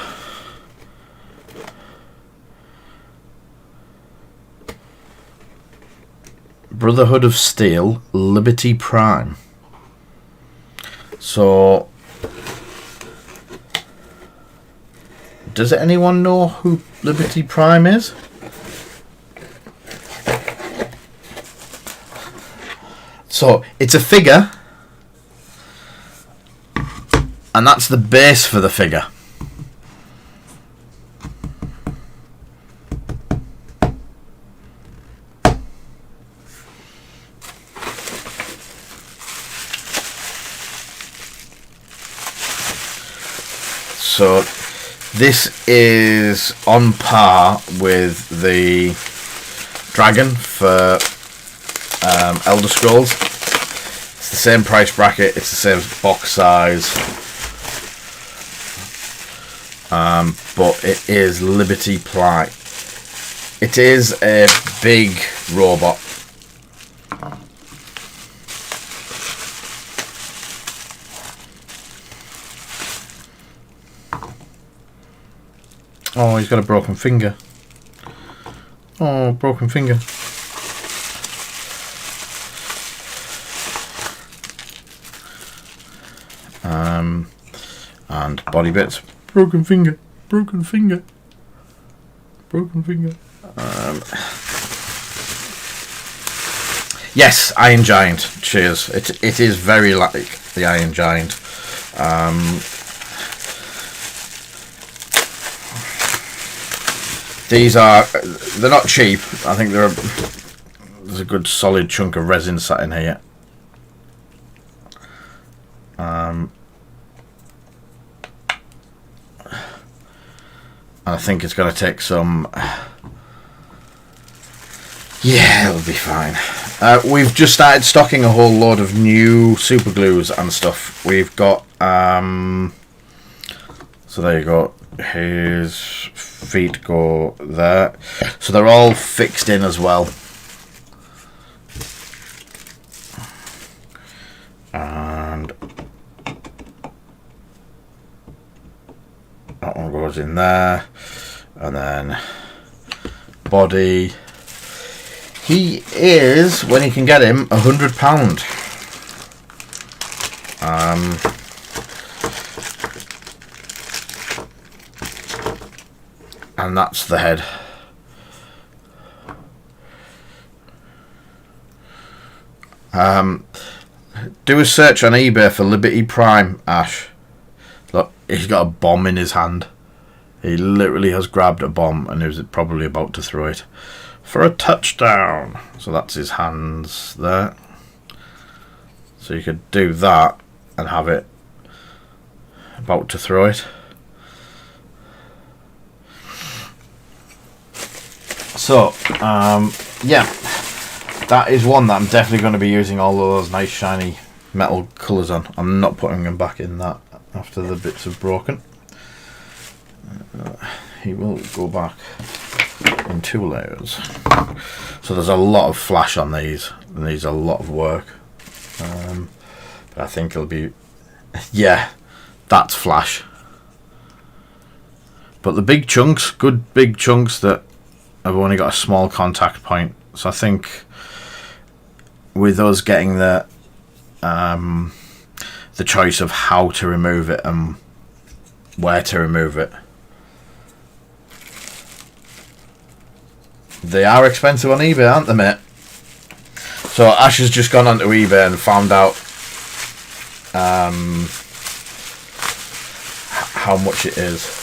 Brotherhood of Steel Liberty Prime. So does anyone know who Liberty Prime is? So it's a figure, and that's the base for the figure. So this is on par with the dragon for Elder Scrolls. It's the same price bracket, it's the same box size, but it is Liberty Ply. It is a big robot. Oh, he's got a broken finger. Oh, broken finger. And body bits. Broken finger. Yes, Iron Giant. Cheers. It is very like the Iron Giant. They're not cheap. I think there's a good solid chunk of resin sat in here. I think it's going to take some. Yeah, it'll be fine. We've just started stocking a whole load of new super glues and stuff. We've got so there you go. His feet go there, so they're all fixed in as well. And that one goes in there, and then body. He is, when you can get him, £100. And that's the head. Do a search on eBay for Liberty Prime, Ash. Look, he's got a bomb in his hand. He literally has grabbed a bomb and he was probably about to throw it for a touchdown. So that's his hands there. So you could do that and have it about to throw it. So, yeah, that is one that I'm definitely going to be using all of those nice shiny metal colours on. I'm not putting them back in that after the bits have broken. He will go back in 2 layers. So there's a lot of flash on these, and these are a lot of work. But I think it'll be, yeah, that's flash. But the big chunks, good big chunks that have only got a small contact point. So I think with us getting the choice of how to remove it and where to remove it. They are expensive on eBay, aren't they, mate? So Ash has just gone onto eBay and found out how much it is.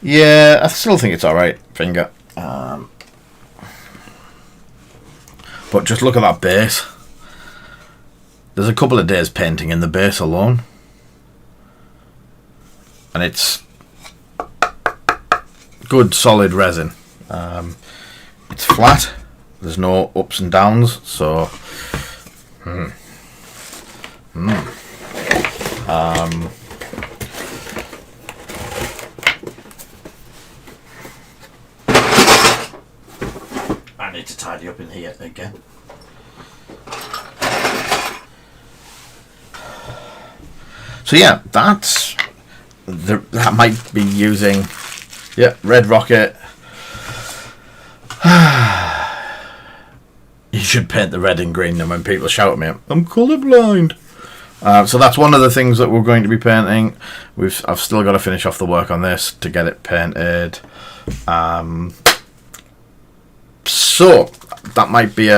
Yeah, I still think it's alright, finger. But just look at that base. There's a couple of days painting in the base alone. And it's good solid resin. It's flat. There's no ups and downs, so I need to tidy up in here again. So yeah, that's that might be using, yeah, red rocket. You should paint the red and green, and when people shout at me, I'm colourblind. So that's one of the things that we're going to be painting. I've still got to finish off the work on this to get it painted. So that might be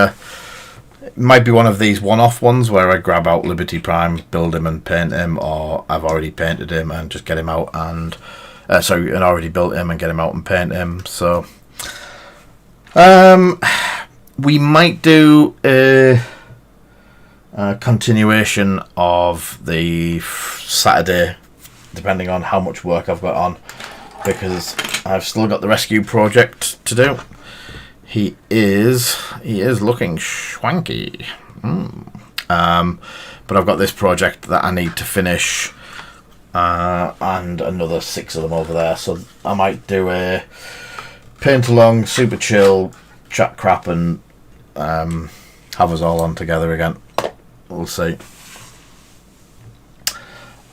one of these one-off ones where I grab out Liberty Prime, build him and paint him, or I've already painted him and just get him out and and already built him and get him out and paint him. So we might do a continuation of the Saturday, depending on how much work I've got on, because I've still got the rescue project to do. He is looking swanky. But I've got this project that I need to finish, and another 6 of them over there. So I might do a paint along, super chill, chat crap, and have us all on together again. We'll see.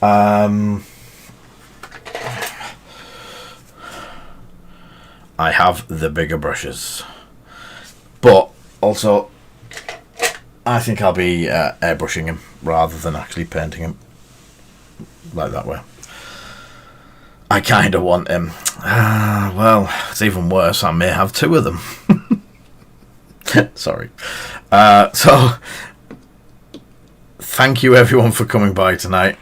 I have the bigger brushes. But also, I think I'll be airbrushing him rather than actually painting him like that way. I kind of want him. Well, it's even worse. I may have 2 of them. Sorry. So, thank you everyone for coming by tonight.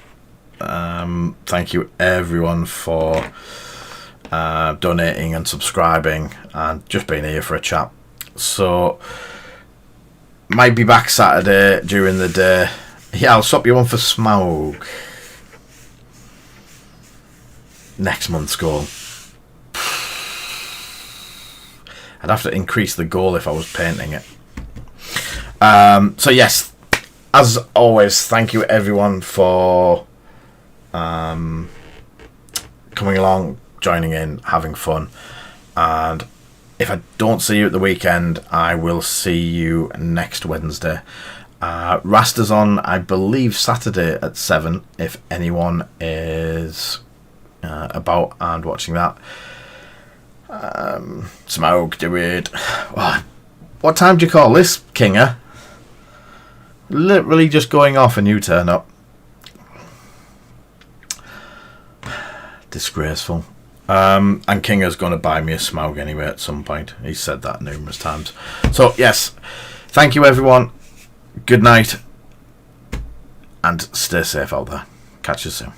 Thank you everyone for donating and subscribing and just being here for a chat. So might be back Saturday during the day. Yeah, I'll swap you on for Smaug. next month's goal. I'd have to increase the goal if I was painting it. So yes, as always, thank you everyone for coming along, joining in, having fun. And if I don't see you at the weekend, I will see you next Wednesday. Raster's on, I believe, Saturday at 7, if anyone is about and watching that. Smoke, do it. What time do you call this, Kinger? Literally just going off and you turn up. Disgraceful. And Kinger's going to buy me a Smaug anyway at some point. He's said that numerous times. So, yes, thank you everyone. Good night. And stay safe out there. Catch you soon.